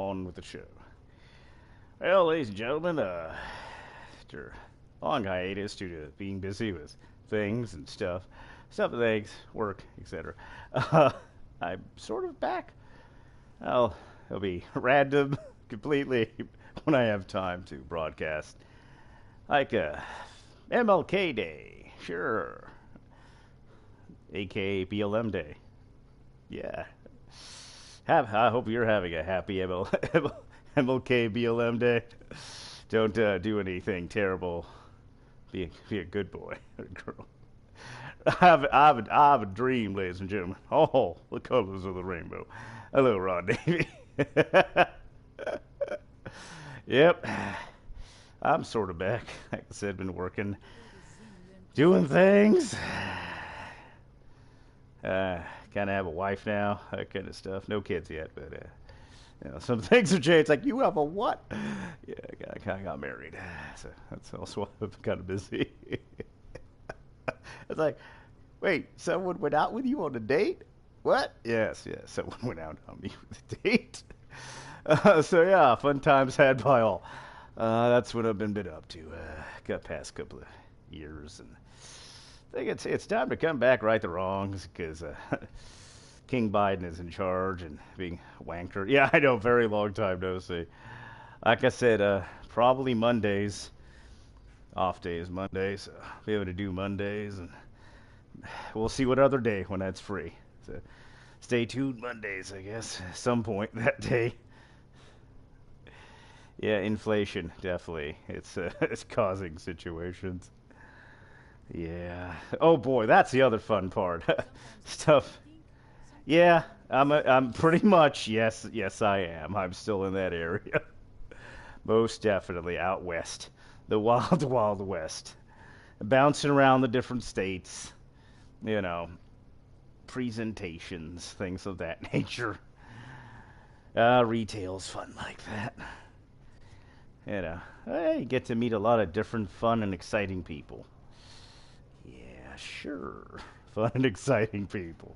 on with the show. Well, ladies and gentlemen, after a long hiatus due to being busy with things and stuff and things, work, etc., I'm sort of back. It'll be random completely when I have time to broadcast. Like MLK Day, sure. AKA BLM Day. Yeah. I hope you're having a happy MLK BLM Day. Don't do anything terrible. Be a good boy or girl. I have a dream, ladies and gentlemen. Oh, the colors of the rainbow. Hello, Rod Davey. Yep. I'm sort of back. Like I said, been working, doing things. Kind of have a wife now, that kind of stuff. No kids yet, but some things have changed. Like, you have a what? Yeah, I kind of got married, so that's also why I'm kind of busy. It's like, wait, someone went out with you on a date? What? Yes, someone went out on me with a date. So yeah, fun times had by all. That's what I've been up to. Got past couple of years, and I think it's time to come back, right the wrongs, because King Biden is in charge and being wanker. Yeah, I know, very long time no see. Like I said, probably Mondays, off days Mondays. So be able to do Mondays, and we'll see what other day when that's free. So stay tuned Mondays, I guess, some point that day. Yeah, inflation, definitely. It's causing situations. Yeah. Oh boy, that's the other fun part. Stuff. Yeah, I'm pretty much, yes, I am. I'm still in that area. Most definitely out west. The wild, wild west. Bouncing around the different states. Presentations, things of that nature. Retail's fun like that. You get to meet a lot of different fun and exciting people. Yeah, sure. Fun and exciting people.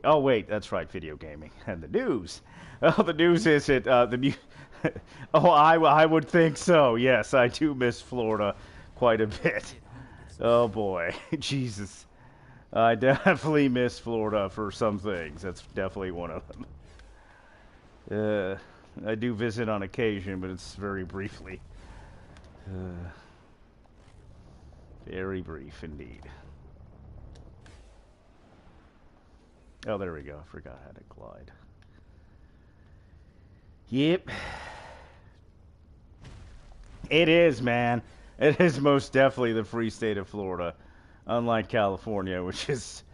Oh, wait, that's right, video gaming. And the news. Oh, the news is it, oh, I would think so. Yes, I do miss Florida quite a bit. Oh, boy. Jesus. I definitely miss Florida for some things. That's definitely one of them. I do visit on occasion, but it's very briefly. Very brief indeed. Oh, there we go. I forgot how to glide. Yep. It is, man. It is most definitely the free state of Florida. Unlike California, which is,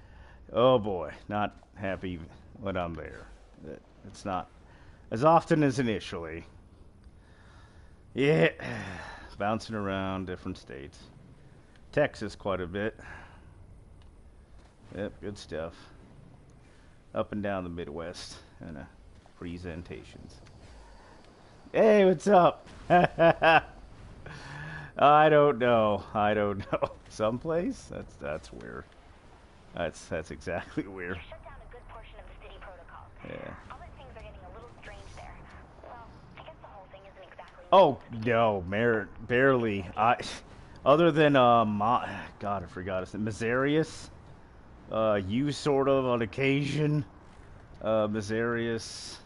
oh boy, not happy when I'm there. It's not as often as initially. Yeah. Bouncing around different states. Texas quite a bit. Yep, good stuff. Up and down the Midwest and presentations. Hey, what's up? I don't know. Someplace? That's weird. That's exactly weird. You shut down a good portion of the city protocol. Yeah. Other things are getting a little strange there. Well, I guess the whole thing isn't exactly. Oh no, barely. Other than God, I forgot his name. Mazarius. You sort of on occasion. Mazarius.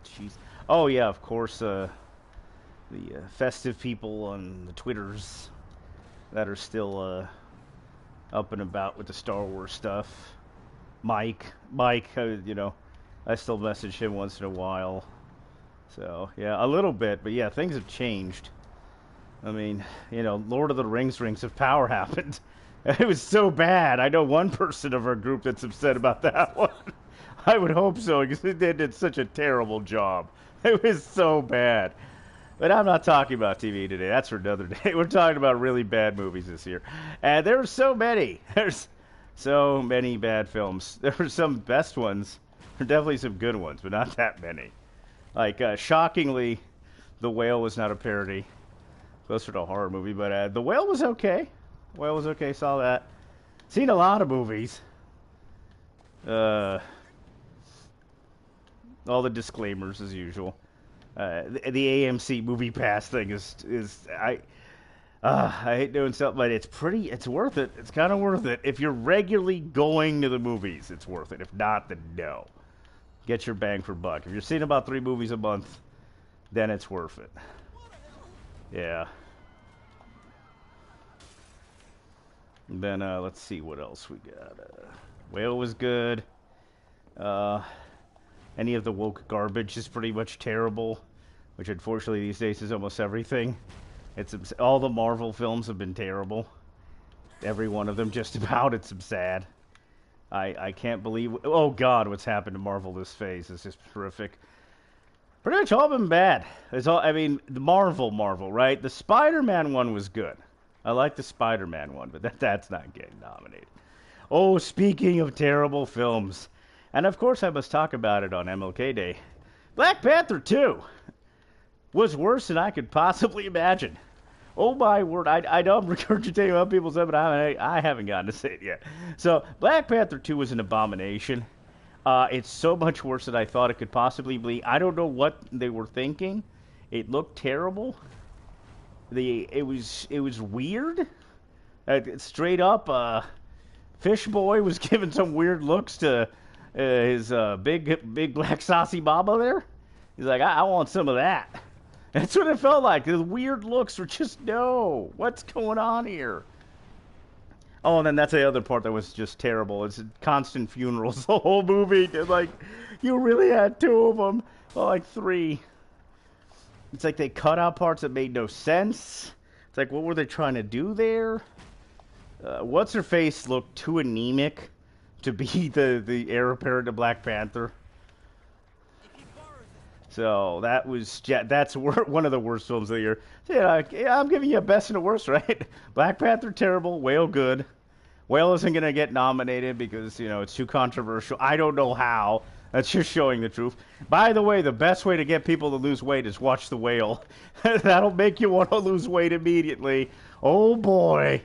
Jeez. Oh yeah, of course. The festive people on the Twitters that are still up and about with the Star Wars stuff. Mike, I still message him once in a while. So yeah, a little bit, but yeah, things have changed. I mean, Lord of the Rings, Rings of Power happened. It was so bad. I know one person of our group that's upset about that one. I would hope so, because they did such a terrible job. It was so bad. But I'm not talking about TV today. That's for another day. We're talking about really bad movies this year. And there were so many. There's so many bad films. There were some best ones. There are definitely some good ones, but not that many. Like, shockingly, The Whale was not a parody. Closer to a horror movie, but The Whale was okay. Whale was okay, saw that. Seen a lot of movies. All the disclaimers as usual. The AMC Movie Pass thing is I hate doing stuff, but it's worth it. It's kind of worth it. If you're regularly going to the movies, it's worth it. If not, then no. Get your bang for buck. If you're seeing about 3 movies a month, then it's worth it. Yeah. And then, let's see what else we got. Whale was good. Any of the woke garbage is pretty much terrible, which unfortunately these days is almost everything. All the Marvel films have been terrible. Every one of them, just about. It's sad. I can't believe. Oh God, what's happened to Marvel this phase is just horrific. Pretty much all of them bad. I mean, the Marvel, right? The Spider-Man one was good. I like the Spider-Man one, but that's not getting nominated. Oh, speaking of terrible films, and of course I must talk about it on MLK Day. Black Panther 2 was worse than I could possibly imagine. Oh my word, I know I'm regurgitating what people said, but I haven't gotten to say it yet. So, Black Panther 2 was an abomination. It's so much worse than I thought it could possibly be. I don't know what they were thinking. It looked terrible. It was weird. Straight up, Fish Boy was giving some weird looks to his big black saucy mama there. He's like, I want some of that. That's what it felt like. The weird looks were just, no. What's going on here? Oh, and then that's the other part that was just terrible. It's constant funerals. The whole movie. Like, you really had 2 of them. Well, like 3. It's like they cut out parts that made no sense. It's like, what were they trying to do there? What's-her-face looked too anemic to be the heir apparent to Black Panther. So that's one of the worst films of the year. So, yeah, I'm giving you a best and a worst, right? Black Panther terrible, Whale good. Whale isn't going to get nominated because it's too controversial. I don't know how. That's just showing the truth. By the way, the best way to get people to lose weight is watch The Whale. That'll make you want to lose weight immediately. Oh boy,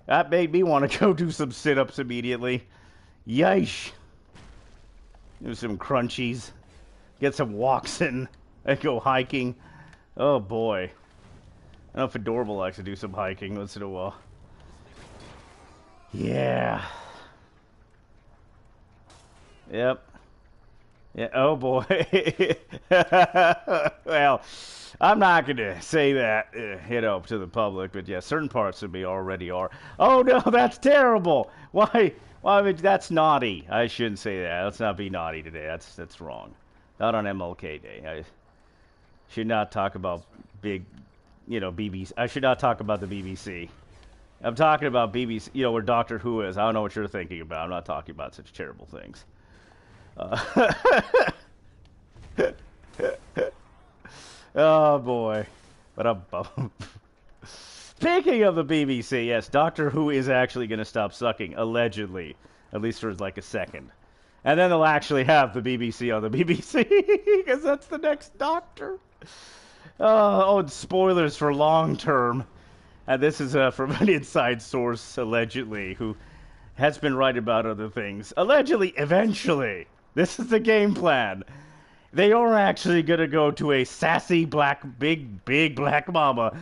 that made me want to go do some sit-ups immediately. Yeesh. Do some crunchies. Get some walks in and go hiking. Oh boy. I don't know if Adorable likes to do some hiking once in a while. Yeah. Yep. Yeah. Oh boy. Well, I'm not going to say that, to the public, but yeah, certain parts of me already are. Oh no, that's terrible. Why? Well, I mean, that's naughty. I shouldn't say that. Let's not be naughty today. That's wrong. Not on MLK Day. I should not talk about BBC. I should not talk about the BBC. I'm talking about BBC, where Doctor Who is. I don't know what you're thinking about. I'm not talking about such terrible things. Oh, boy. But speaking of the BBC, yes, Doctor Who is actually going to stop sucking, allegedly. At least for like a second. And then they'll actually have the BBC on the BBC, because that's the next Doctor. And spoilers for long term. And this is from an inside source, allegedly, who has been right about other things. Allegedly, eventually, this is the game plan. They are actually going to go to a sassy big black mama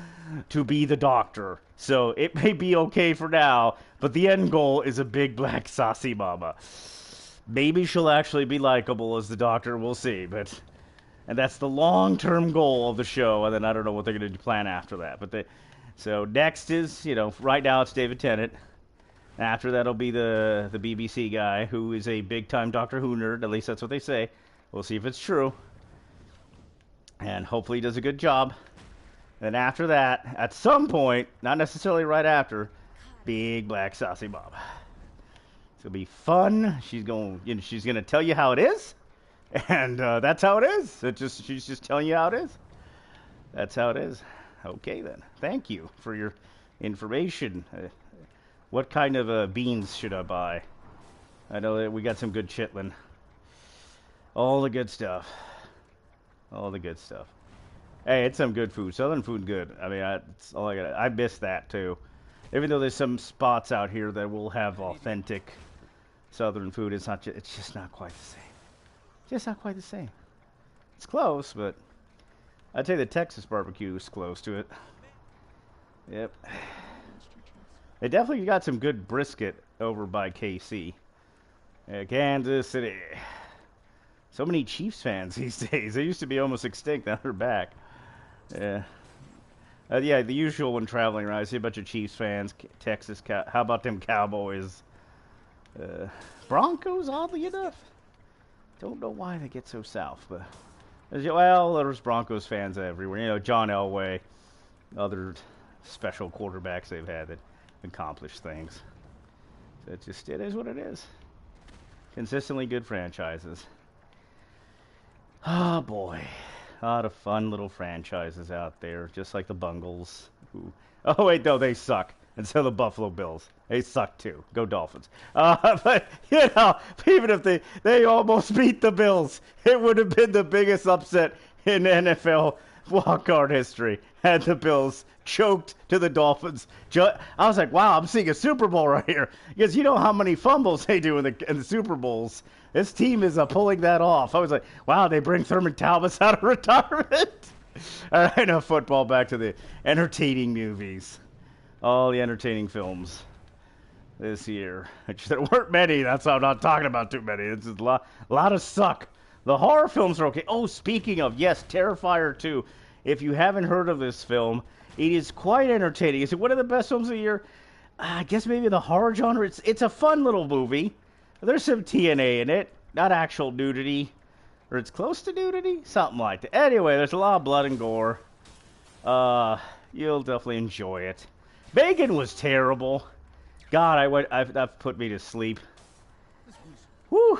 to be the Doctor. So it may be okay for now, but the end goal is a big black saucy mama. Maybe she'll actually be likable as the Doctor, we'll see, and that's the long-term goal of the show, and then I don't know what they're going to plan after that, so next is, right now it's David Tennant. After that'll be the BBC guy, who is a big-time Doctor Who nerd, at least that's what they say. We'll see if it's true, and hopefully he does a good job. And after that, at some point, not necessarily right after, big black saucy mama. It's gonna be fun. She's gonna tell you how it is, and that's how it is. She's just telling you how it is. That's how it is. Okay then. Thank you for your information. What kind of beans should I buy? I know that we got some good chitlin. All the good stuff. All the good stuff. Hey, it's some good food. Southern food, good. I mean, it's all I got. I miss that too. Even though there's some spots out here that will have authentic Southern food, it's just not quite the same. Just not quite the same. It's close, but I'd say the Texas barbecue is close to it. Yep. They definitely got some good brisket over by KC. Kansas City. So many Chiefs fans these days. They used to be almost extinct. Now they're back. Yeah. Yeah, the usual when traveling around. I see a bunch of Chiefs fans. Texas. How about them Cowboys? Broncos, oddly enough. Don't know why they get so south, but well, there's Broncos fans everywhere. You know, John Elway, other special quarterbacks they've had that accomplish things. So it is what it is. Consistently good franchises. Oh boy, a lot of fun little franchises out there, just like the Bungles. Oh wait, no, they suck. And so the Buffalo Bills, they suck too. Go Dolphins. But you know, even if they almost beat the Bills, it would have been the biggest upset in NFL wildcard history had the Bills choked to the Dolphins. I was like, wow, I'm seeing a Super Bowl right here. Because you know how many fumbles they do in the Super Bowls. This team is pulling that off. I was like, wow, they bring Thurman Talbot out of retirement. All right, enough football, back to the entertaining movies. All the entertaining films this year. There weren't many. That's why I'm not talking about too many. It's a lot of suck. The horror films are okay. Oh, speaking of, yes, Terrifier 2. If you haven't heard of this film, it is quite entertaining. Is it one of the best films of the year? I guess maybe the horror genre. It's a fun little movie. There's some TNA in it. Not actual nudity. Or it's close to nudity? Something like that. Anyway, there's a lot of blood and gore. You'll definitely enjoy it. Megan was terrible. God, that put me to sleep. Woo!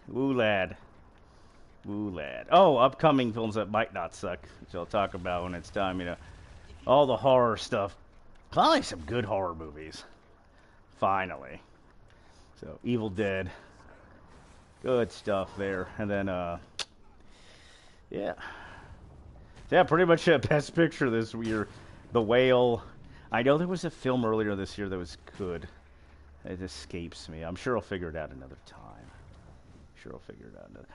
Woo, lad. Woo, lad. Oh, upcoming films that might not suck, which I'll talk about when it's time, you know. All the horror stuff. Finally, some good horror movies. Finally. So, Evil Dead. Good stuff there. And then, yeah. Yeah, pretty much best picture this year. The Whale. I know there was a film earlier this year that was good. It escapes me. I'm sure I'll figure it out another time.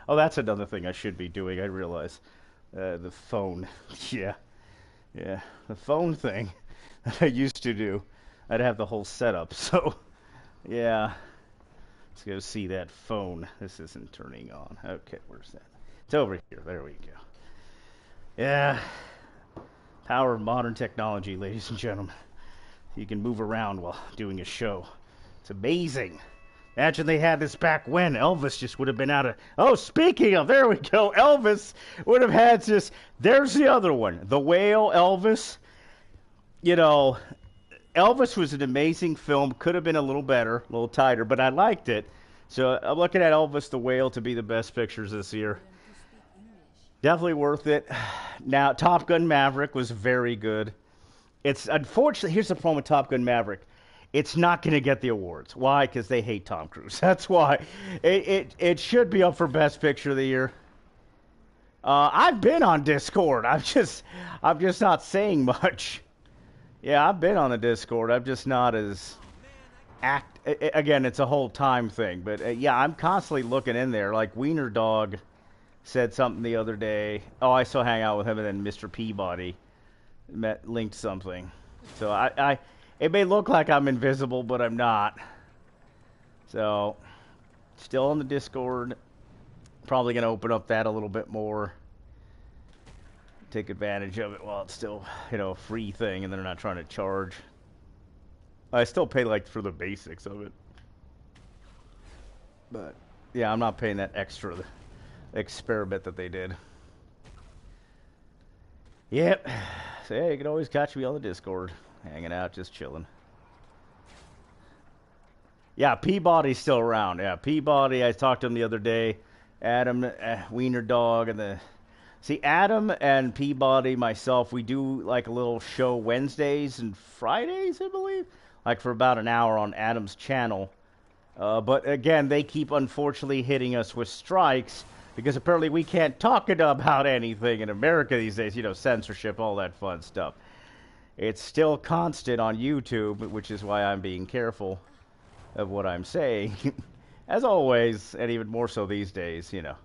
Oh, that's another thing I should be doing. I realize the phone. Yeah, the phone thing that I used to do. I'd have the whole setup. So, yeah. Let's go see that phone. This isn't turning on. Okay, where's that? It's over here. There we go. Yeah. Power of modern technology, ladies and gentlemen. You can move around while doing a show. It's amazing. Imagine they had this back when. Elvis just would have been out of... Oh, speaking of, there we go. Elvis would have had this... There's the other one. The Whale, Elvis. You know, Elvis was an amazing film. Could have been a little better, a little tighter, but I liked it. So I'm looking at Elvis, The Whale to be the best pictures this year. Definitely worth it. Now, Top Gun Maverick was very good. It's unfortunately, here's the problem with Top Gun Maverick. It's not going to get the awards. Why? Because they hate Tom Cruise. That's why. It should be up for Best Picture of the year. I've been on Discord. I'm just not saying much. Yeah, I've been on the Discord. I'm just not as again, it's a whole time thing. But yeah, I'm constantly looking in there. Like Wiener Dog said something the other day. Oh, I still hang out with him, and then Mr. Peabody linked something. So it may look like I'm invisible, but I'm not. So, still on the Discord. Probably going to open up that a little bit more. Take advantage of it while it's still, you know, a free thing, and they're not trying to charge. I still pay, like, for the basics of it. But, yeah, I'm not paying that extra experiment that they did. Yep. So, yeah, you can always catch me on the Discord. Hanging out, just chilling. Yeah, Peabody's still around. Yeah, Peabody, I talked to him the other day. Adam, Wiener Dog, and See, Adam and Peabody, myself, we do like a little show Wednesdays and Fridays, I believe. Like for about an hour on Adam's channel. But again, they keep unfortunately hitting us with strikes because apparently we can't talk about anything in America these days. You know, censorship, all that fun stuff. It's still constant on YouTube, which is why I'm being careful of what I'm saying. As always, and even more so these days, you know.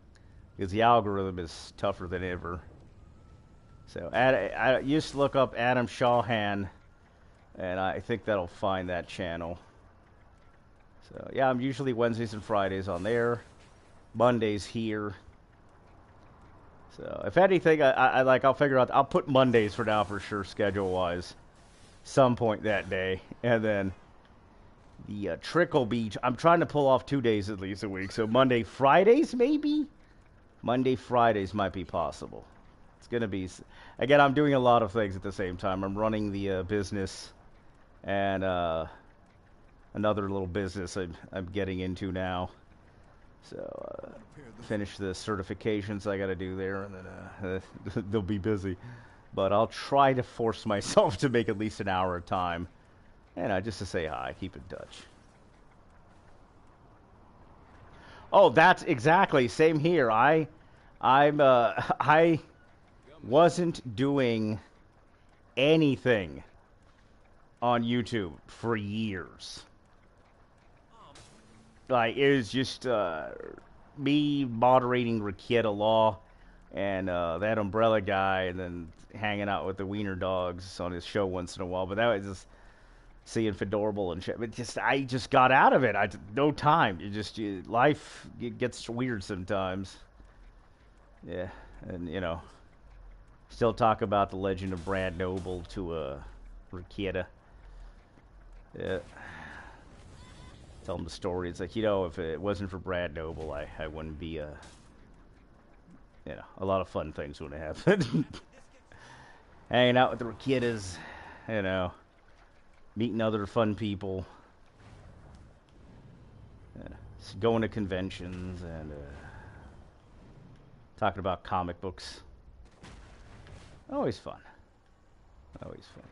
because the algorithm is tougher than ever. So I used to look up Adam Shawhan, and I think that'll find that channel. So yeah, I'm usually Wednesdays and Fridays on there, Mondays here. So if anything, I'll figure out. I'll put Mondays for now for sure, schedule wise, some point that day, and then the Trickle Beach. I'm trying to pull off 2 days at least a week. So Monday, Fridays maybe. Monday, Fridays might be possible. It's gonna be. Again, I'm doing a lot of things at the same time. I'm running the business, and another little business I'm getting into now. So finish the certifications I got to do there, and then they'll be busy. But I'll try to force myself to make at least an hour of time, and just to say hi, keep in touch. Oh, that's exactly same here. I wasn't doing anything on YouTube for years. Like, it was just me moderating Rakieta Law and that Umbrella guy, and then hanging out with the Wiener Dogs on his show once in a while. But that was just seeing Fedorable and shit. But I just got out of it. No time. Life gets weird sometimes. Yeah, and still talk about the legend of Brad Noble to Rakieta. Yeah. Tell him the story. It's like, if it wasn't for Brad Noble, I wouldn't be a lot of fun things wouldn't happen. Hanging out with the Rakietas, meeting other fun people, going to conventions, and talking about comic books. Always fun. Always fun.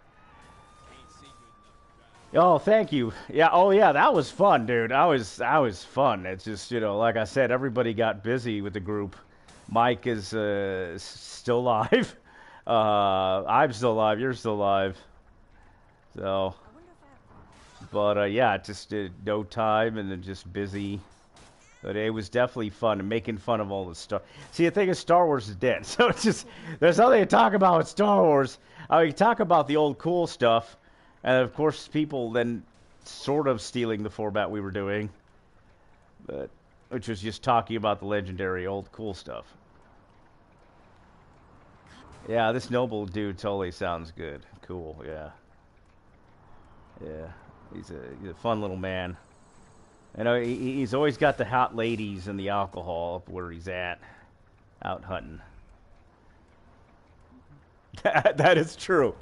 Oh, thank you. Yeah. Oh, yeah. That was fun, dude. I was fun. It's just, like I said, everybody got busy with the group. Mike is still alive. I'm still alive. You're still alive. So, but yeah, just no time, and then just busy. But it was definitely fun, and making fun of all the stuff. See, the thing is, Star Wars is dead. So it's just, there's nothing to talk about with Star Wars. You talk about the old cool stuff. And of course, people then sort of stealing the format we were doing, which was just talking about the legendary old cool stuff. Yeah, this Noble dude totally sounds good. Cool, yeah. Yeah, he's a fun little man. He's always got the hot ladies and the alcohol up where he's at, out hunting. That is true.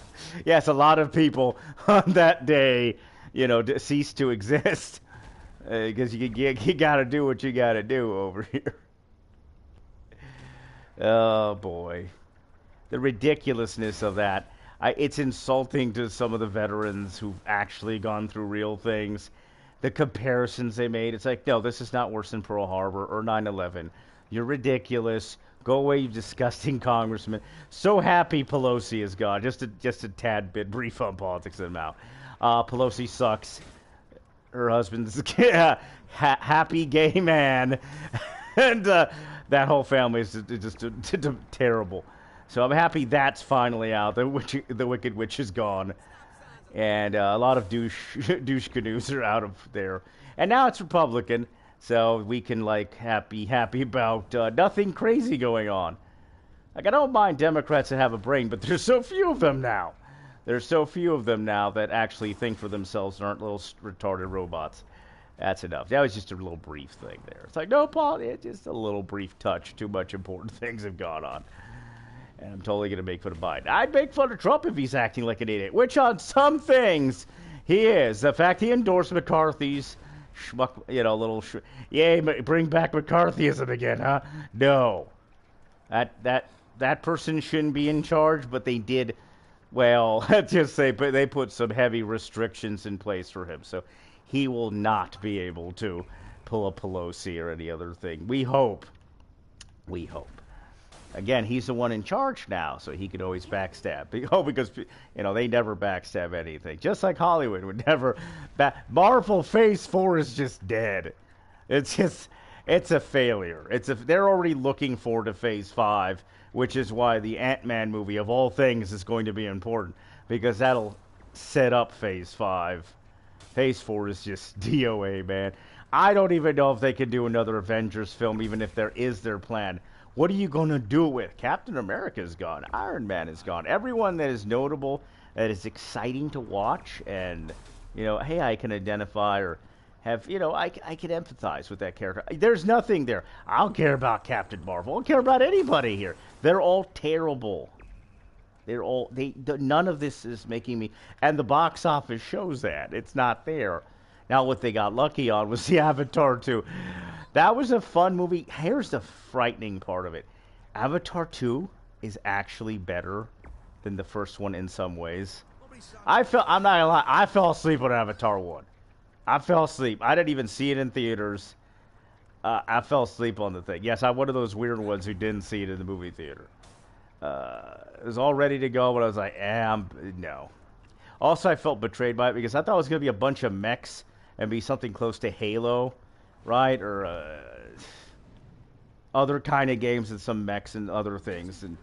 Yes, a lot of people on that day, cease to exist because you got to do what you got to do over here. Oh boy, the ridiculousness of that. It's insulting to some of the veterans who've actually gone through real things. The comparisons they made. It's like, no, this is not worse than Pearl Harbor or 9/11. You're ridiculous. Go away, you disgusting congressman. So happy Pelosi is gone. Just a tad bit brief on politics in mouth. Pelosi sucks. Her husband's a happy gay man. And that whole family is just terrible. So I'm happy that's finally out. The Wicked Witch is gone. And a lot of douche canoes are out of there. And now it's Republican. So we can happy about nothing crazy going on. I don't mind Democrats that have a brain, but there's so few of them now. There's so few of them now that actually think for themselves and aren't little retarded robots. That's enough. That was just a little brief thing there. It's like, no, Paul, it's just a little brief touch. Too much important things have gone on. And I'm totally going to make fun of Biden. I'd make fun of Trump if he's acting like an idiot, which on some things he is. The fact he endorsed McCarthy's schmuck, yay, bring back McCarthyism again, huh? No. That person shouldn't be in charge, but they did, well, let's just say, but they put some heavy restrictions in place for him, so he will not be able to pull a Pelosi or any other thing. We hope. We hope. Again, he's the one in charge now, so he could always backstab. Oh, because, they never backstab anything. Just like Hollywood would never. Marvel Phase 4 is just dead. It's just, It's a failure. They're already looking forward to Phase 5, which is why the Ant-Man movie, of all things, is going to be important, because that'll set up Phase 5. Phase 4 is just DOA, man. I don't even know if they can do another Avengers film, even if there is their plan. What are you going to do with? Captain America's gone. Iron Man is gone. Everyone that is notable, that is exciting to watch, and, hey, I can identify or have, I can empathize with that character. There's nothing there. I don't care about Captain Marvel. I don't care about anybody here. They're all terrible. None of this is making me, and the box office shows that. It's not there. Now, what they got lucky on was the Avatar 2. That was a fun movie. Here's the frightening part of it. Avatar 2 is actually better than the first one in some ways. I'm not gonna lie, I fell asleep on Avatar 1. I fell asleep. I didn't even see it in theaters. I fell asleep on the thing. Yes, I'm one of those weird ones who didn't see it in the movie theater. It was all ready to go, but I was like, no. Also, I felt betrayed by it because I thought it was going to be a bunch of mechs and be something close to Halo, right? Or other kind of games and some mechs and other things. And,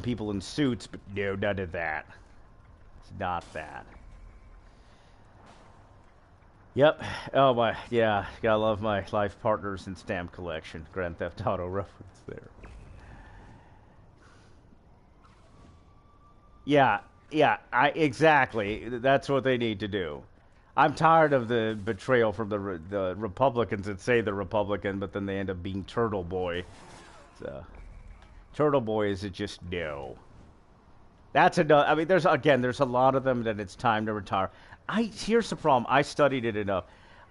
people in suits, but no, none of that. It's not that. Yep. Oh, my. Yeah. Gotta love my life partners and stamp collection. Grand Theft Auto reference there. Yeah. Exactly. That's what they need to do. I'm tired of the betrayal from the Republicans that say they're Republican, but then they end up being Turtle Boy. So, Turtle Boy is just no. That's another. I mean, there's a lot of them that it's time to retire. Here's the problem. I studied it enough.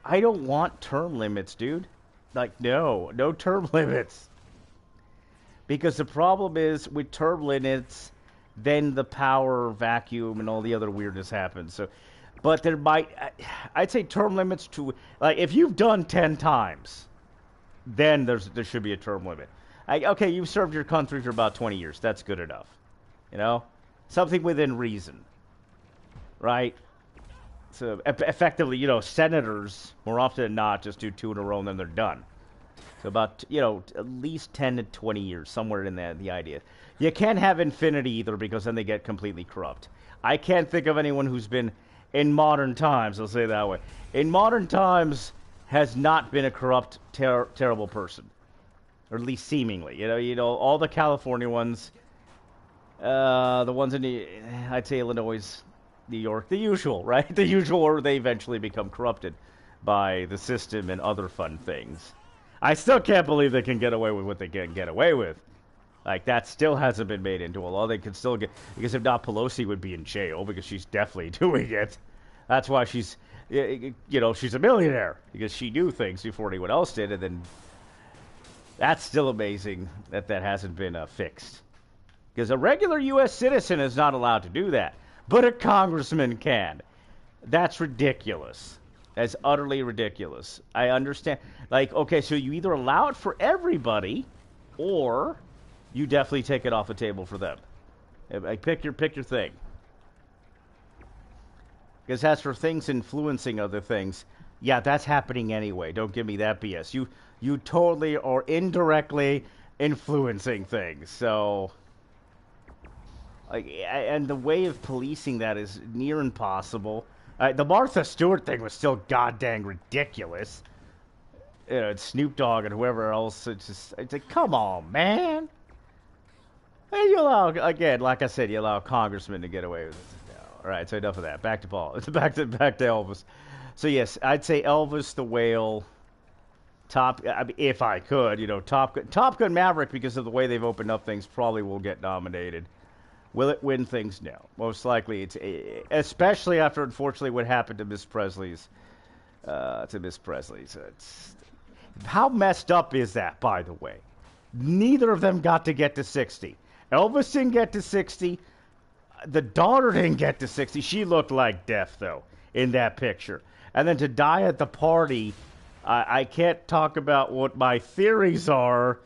I don't want term limits, dude. Like, no term limits. Because the problem is with term limits, then the power vacuum and all the other weirdness happens. So, but I'd say term limits to, like, if you've done 10 times, then there should be a term limit. Okay, you've served your country for about 20 years. That's good enough. Something within reason, right? So effectively, senators more often than not just do 2 in a row and then they're done. So about, at least 10 to 20 years, somewhere in that, the idea. You can't have infinity either because then they get completely corrupt. I can't think of anyone who's been, in modern times, I'll say it that way, in modern times has not been a corrupt, terrible person. Or at least seemingly. All the California ones, the ones in I'd say Illinois, New York, the usual, right? The usual, or they eventually become corrupted by the system and other fun things. I still can't believe they can get away with what they can get away with. Like, that still hasn't been made into a law. They can still get, because if not, Pelosi would be in jail because she's definitely doing it. That's why she's a millionaire, because she knew things before anyone else did, and then that's still amazing that hasn't been fixed. Because a regular U.S. citizen is not allowed to do that. But a congressman can. That's ridiculous. That's utterly ridiculous. I understand. Like, okay, so you either allow it for everybody, or you definitely take it off the table for them. Like, pick your thing. Because as for things influencing other things, yeah, that's happening anyway. Don't give me that BS. You totally or indirectly influencing things. So, and the way of policing that is near impossible. The Martha Stewart thing was still goddamn ridiculous. Snoop Dogg and whoever else. It's like, come on, man. And you allow, again, like I said, you allow congressmen to get away with it. No. All right, so enough of that. Back to Paul. Back to Elvis. So yes, I'd say Elvis the Whale. If I could, Top Gun Maverick, because of the way they've opened up things, probably will get nominated. Will it win things? No. Most likely, especially after, unfortunately, what happened to Miss Presley's. How messed up is that, by the way? Neither of them got to 60. Elvis didn't get to 60. The daughter didn't get to 60. She looked like death, though, in that picture. And then to die at the party, I can't talk about what my theories are.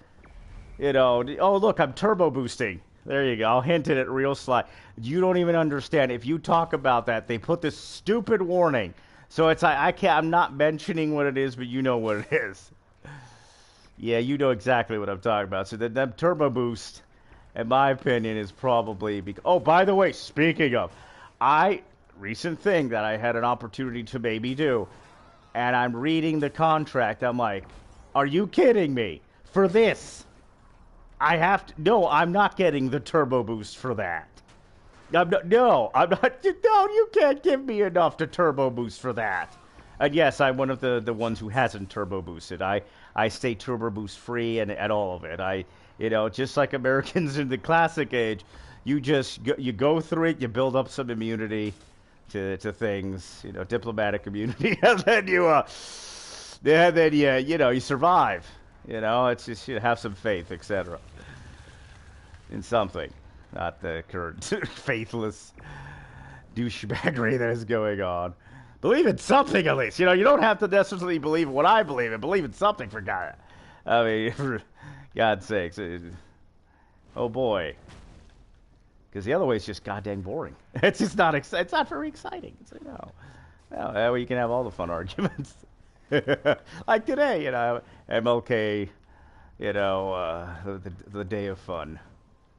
Oh, look, I'm turbo boosting. There you go. I'll hint at it real sly. You don't even understand. If you talk about that, they put this stupid warning. So it's like, I'm not mentioning what it is, but you know what it is. Yeah, you know exactly what I'm talking about. So that turbo boost, in my opinion, is probably because. Oh, by the way, speaking of, recent thing that I had an opportunity to maybe do, and I'm reading the contract. I'm like, are you kidding me? For this, I have to. No, I'm not getting the turbo boost for that. I'm not. No, I'm not. No, you can't give me enough to turbo boost for that. And yes, I'm one of the ones who hasn't turbo boosted. I stay turbo boost free and at all of it. Just like Americans in the classic age, you go through it, you build up some immunity to things, diplomatic immunity, and then you survive. It's just you have some faith, etc. in something, not the current faithless douchebaggery that is going on. Believe in something at least. You don't have to necessarily believe in what I believe in. Believe in something for God. I mean, for God's sakes. Oh boy. Because the other way is just goddamn boring. It's just not. It's not very exciting. It's like no. That way you can have all the fun arguments. Like today, MLK. The day of fun.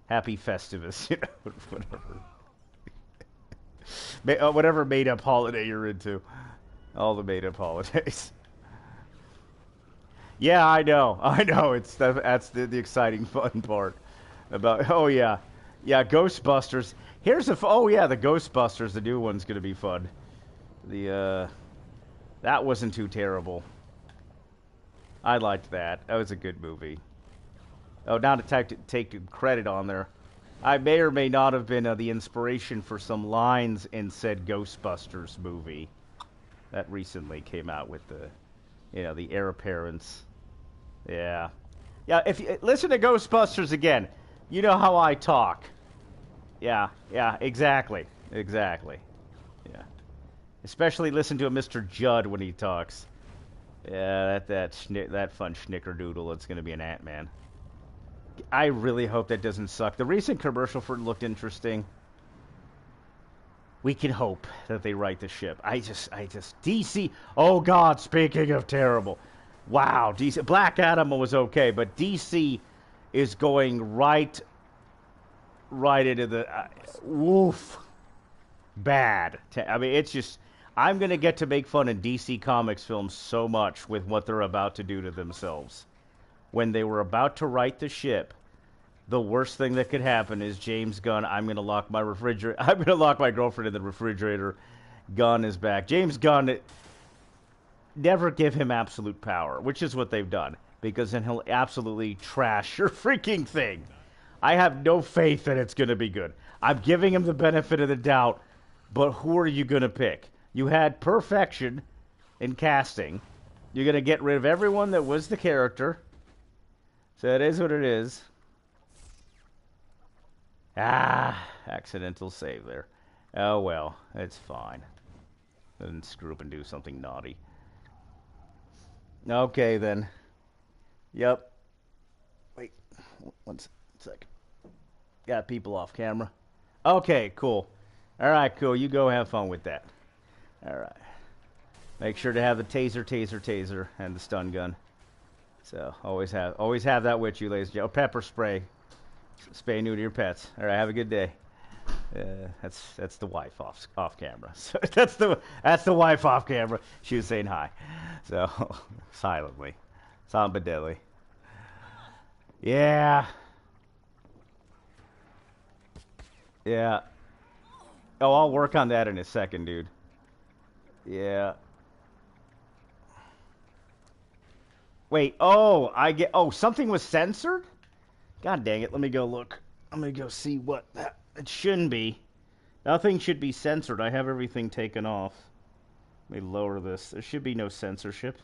Happy Festivus. Whatever. Whatever made-up holiday you're into. All the made-up holidays. Yeah, I know. That's the exciting fun part. Oh yeah. Yeah, Ghostbusters. Oh yeah, the Ghostbusters, the new one's gonna be fun. That wasn't too terrible. I liked that. That was a good movie. Oh, not to take credit on there. I may or may not have been the inspiration for some lines in said Ghostbusters movie that recently came out with the heir apparents. Yeah, yeah. If you listen to Ghostbusters again, you know how I talk. Yeah, exactly. Yeah, especially listen to a Mr. Judd when he talks. Yeah, that fun schnickerdoodle. It's gonna be an Ant-Man. I really hope that doesn't suck. The recent commercial for it looked interesting. We can hope that they right the ship. DC. Oh God, speaking of terrible. Wow, DC. Black Adam was okay, but DC is going right into the woof. Bad. I mean, it's just. I'm gonna get to make fun of DC Comics films so much with what they're about to do to themselves. When they were about to right the ship, the worst thing that could happen is James Gunn. I'm going to lock my refrigerator. I'm going to lock my girlfriend in the refrigerator. Gunn is back. James Gunn, never give him absolute power, which is what they've done, because then he'll absolutely trash your freaking thing. I have no faith that it's going to be good. I'm giving him the benefit of the doubt, but who are you going to pick? You had perfection in casting. You're going to get rid of everyone that was the character. So it is what it is. Accidental save there. Oh well, it's fine. Didn't screw up and do something naughty. Okay then. Yep. Wait, one second. Got people off camera. Okay, cool. Alright, cool. You go have fun with that. Alright. Make sure to have the taser, and the stun gun. So always have that with you, ladies and gentlemen. Pepper spray, spay new to your pets. All right, have a good day. That's the wife off camera. So that's the wife off camera. She was saying hi, so silently, somber deadly. Yeah. Oh, I'll work on that in a second, dude. Yeah. Wait, something was censored? God dang it, let me go look. I'm gonna go see what that... It shouldn't be. Nothing should be censored. I have everything taken off. Let me lower this. There should be no censorship.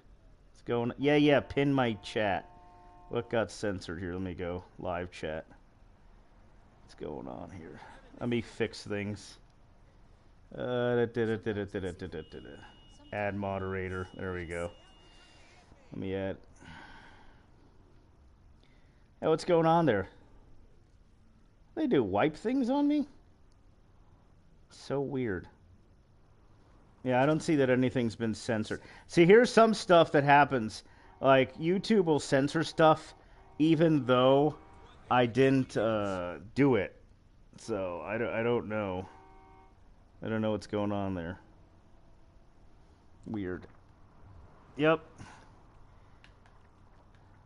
It's going... Yeah, pin my chat. What got censored here? Let me go. Live chat. What's going on here? Let me fix things. Add moderator. There we go. Let me add... Hey, what's going on there? They do wipe things on me? So weird. Yeah, I don't see that anything's been censored. See, here's some stuff that happens Like, YouTube will censor stuff even though I didn't do it. So, I don't know. I don't know what's going on there. Weird. Yep.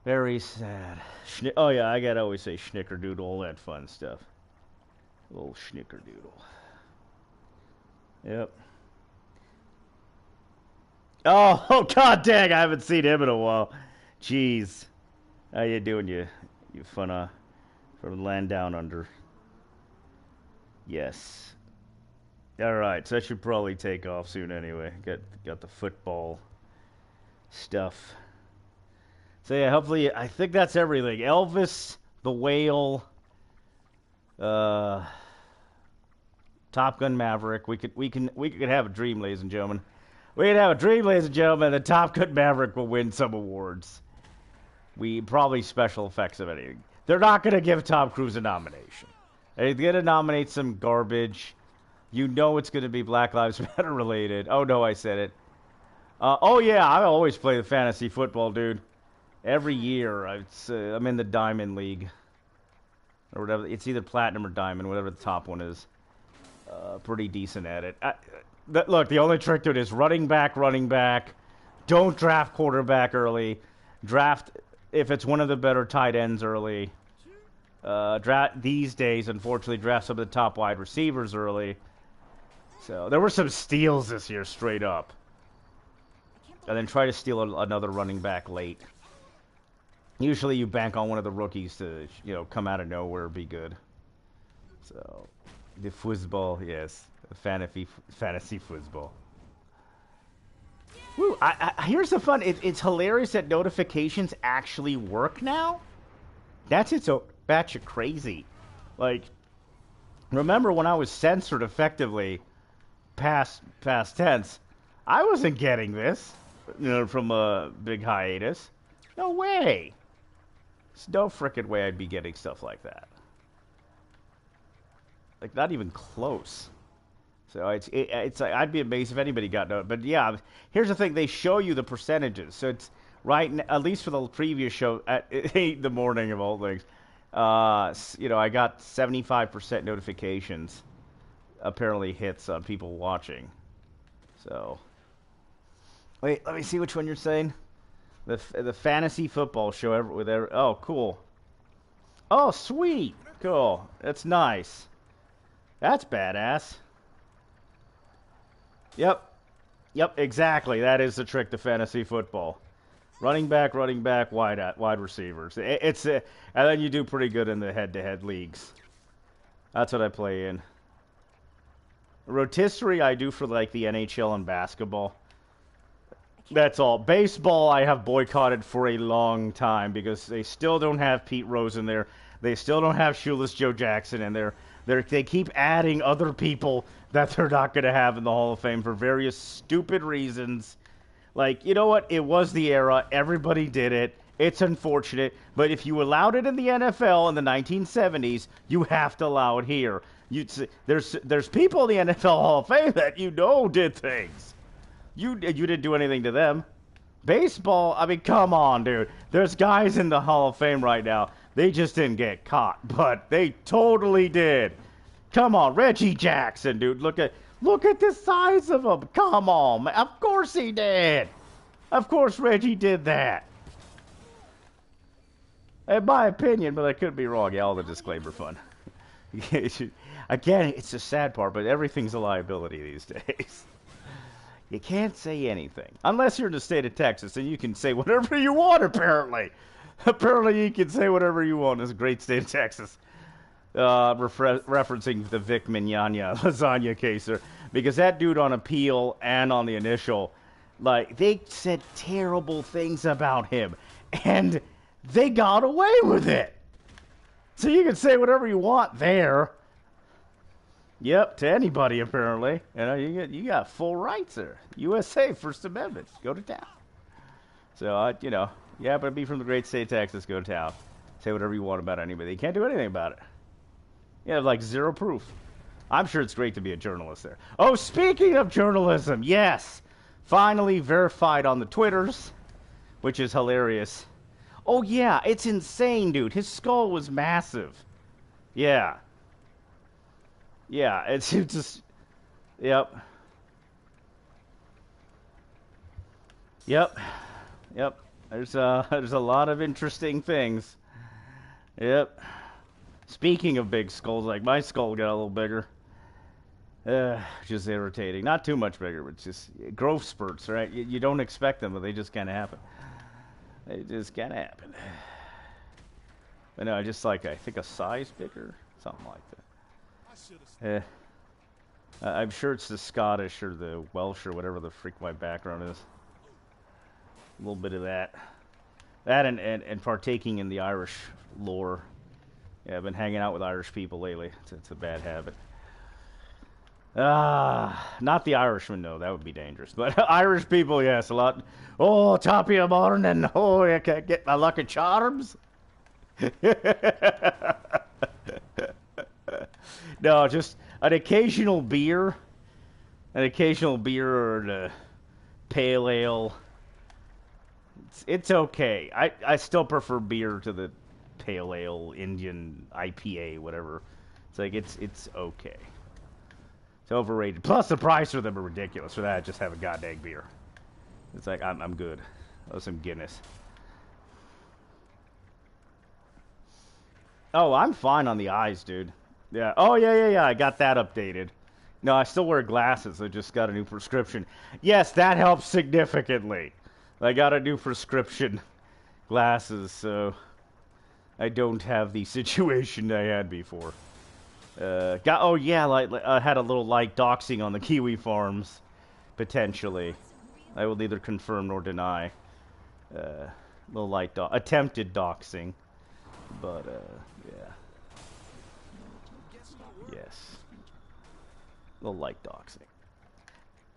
Very sad. Oh, yeah, I gotta always say schnickerdoodle, all that fun stuff. Little schnickerdoodle. Yep. Oh, god dang, I haven't seen him in a while. Jeez. How you doing, you funna from land down under? Yes. Alright, so I should probably take off soon anyway. Got the football stuff. So yeah, hopefully, I think that's everything. Elvis, the Whale, Top Gun Maverick. We could have a dream, ladies and gentlemen. We could have a dream, ladies and gentlemen. The Top Gun Maverick will win some awards. We probably special effects of anything. They're not gonna give Tom Cruise a nomination. They're gonna nominate some garbage. You know it's gonna be Black Lives Matter related. Oh no, I said it. Oh yeah, I always play the fantasy football, dude. Every year, I'm in the Diamond League. Or whatever. It's either Platinum or Diamond, whatever the top one is. Pretty decent at it. Look, the only trick to it is running back. Don't draft quarterback early. Draft, if it's one of the better tight ends early. Draft these days, unfortunately, draft some of the top wide receivers early. So, there were some steals this year, straight up. And then try to steal another running back late. Usually you bank on one of the rookies to, come out of nowhere, be good. So, the football, yes. Fantasy football. Woo, here's the fun. It's hilarious that notifications actually work now. That's its own batch of crazy. Like, remember when I was censored effectively, past tense, I wasn't getting this, from a big hiatus. No way. There's no frickin' way I'd be getting stuff like that. Like, not even close. So it's like, I'd be amazed if anybody got no. But yeah, here's the thing: they show you the percentages. So it's at least for the previous show at 8 in the morning of all things. I got 75% notifications. Apparently hits on people watching. So wait, let me see which one you're saying. The fantasy football show oh, cool. Oh, sweet. Cool. That's nice. That's badass. Yep, exactly. That is the trick to fantasy football. Running back, wide receivers. And then you do pretty good in the head-to-head leagues. That's what I play in. Rotisserie I do for like the NHL and basketball. That's all. Baseball I have boycotted for a long time because they still don't have Pete Rose in there. They still don't have Shoeless Joe Jackson in there. They keep adding other people that they're not going to have in the Hall of Fame for various stupid reasons. Like, you know what? It was the era. Everybody did it. It's unfortunate. But if you allowed it in the NFL in the 1970s, you have to allow it here. There's people in the NFL Hall of Fame that did things. You didn't do anything to them. Baseball, I mean, come on, dude. There's guys in the Hall of Fame right now. They just didn't get caught, but they totally did. Come on, Reggie Jackson, dude. Look at the size of him. Come on, man. Of course he did. Of course Reggie did that. In my opinion, but I could be wrong. Yeah, all the disclaimer fun. Again, it's the sad part, but everything's a liability these days. You can't say anything. Unless you're in the state of Texas, and you can say whatever you want, apparently. Apparently you can say whatever you want in this great state of Texas. Referencing the Vic Mignogna lasagna case. Because that dude on appeal and on the initial, like, they said terrible things about him. And they got away with it. So you can say whatever you want there. Yep, to anybody apparently. You got full rights there. USA First Amendment. Go to town. So you happen to be from the great state of Texas, go to town. Say whatever you want about anybody. You can't do anything about it. You have like zero proof. I'm sure it's great to be a journalist there. Oh, speaking of journalism, yes. Finally verified on the Twitters. which is hilarious. Oh yeah, it's insane, dude. His skull was massive. Yeah. Yeah, it's just... Yep. Yep. Yep. There's a lot of interesting things. Yep. Speaking of big skulls, like my skull got a little bigger. Just irritating. Not too much bigger, but just growth spurts, right? You don't expect them, but they just kind of happen. They just kind of happen. But no, just like, I think a size bigger? Something like that. I'm sure it's the Scottish or the Welsh or whatever the freak my background is. A little bit of that. That and partaking in the Irish lore. Yeah, I've been hanging out with Irish people lately. It's a bad habit. Not the Irishman, no, that would be dangerous. But Irish people, yes, a lot. Oh, top of your morning. Oh, I can't get my lucky charms. No, just an occasional beer. An occasional beer or the pale ale. It's okay. I still prefer beer to the pale ale, Indian IPA, whatever. It's like, it's okay. It's overrated. Plus, the price for them are ridiculous. For that, just have a goddamn beer. It's like, I'm good. Oh, some Guinness. Oh, I'm fine on the eyes, dude. Yeah. Oh, yeah. I got that updated. No, I still wear glasses. I just got a new prescription. Yes, that helps significantly. I got a new prescription glasses, so I don't have the situation I had before. I had a little light doxing on the Kiwi farms, potentially. I will neither confirm nor deny. Little light attempted doxing, but yeah. Yes. Little light doxing.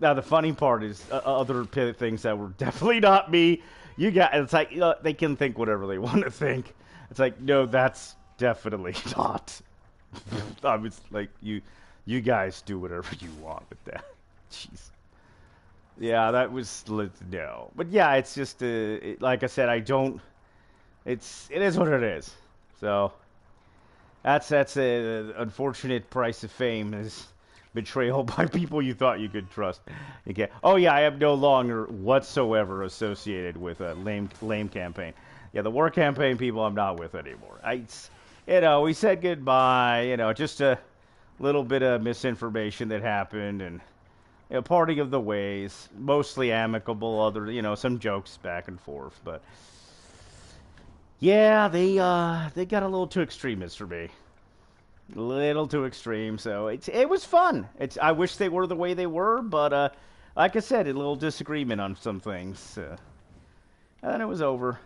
Now the funny part is other things that were definitely not me. It's like they can think whatever they want to think. It's like, no, that's definitely not. I was like, you guys do whatever you want with that. Jeez. Yeah, that was no. But yeah, it's just like I said, it is what it is. So that's a unfortunate price of fame is betrayal by people you thought you could trust. Okay. Oh yeah, I am no longer whatsoever associated with a lame campaign. Yeah, the war campaign people I'm not with anymore. We said goodbye. Just a little bit of misinformation that happened, and parting of the ways. Mostly amicable. Other, some jokes back and forth, but yeah, they got a little too extremist for me. A little too extreme. So it was fun. I wish they were the way they were, but like I said, a little disagreement on some things, and then it was over.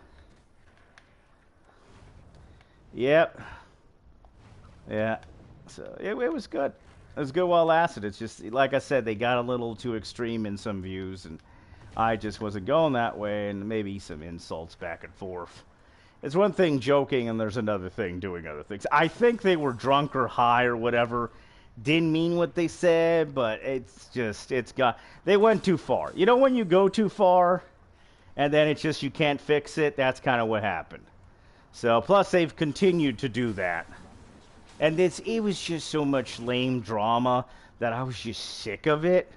Yep. Yeah. So it was good. It was good while it lasted. It's just, like I said, they got a little too extreme in some views, and I just wasn't going that way, and maybe some insults back and forth. It's one thing joking, and there's another thing doing other things. I think they were drunk or high or whatever. Didn't mean what they said, but they went too far. When you go too far, and then it's just you can't fix it, that's kind of what happened. So, plus they've continued to do that. And it was just so much lame drama that I was just sick of it.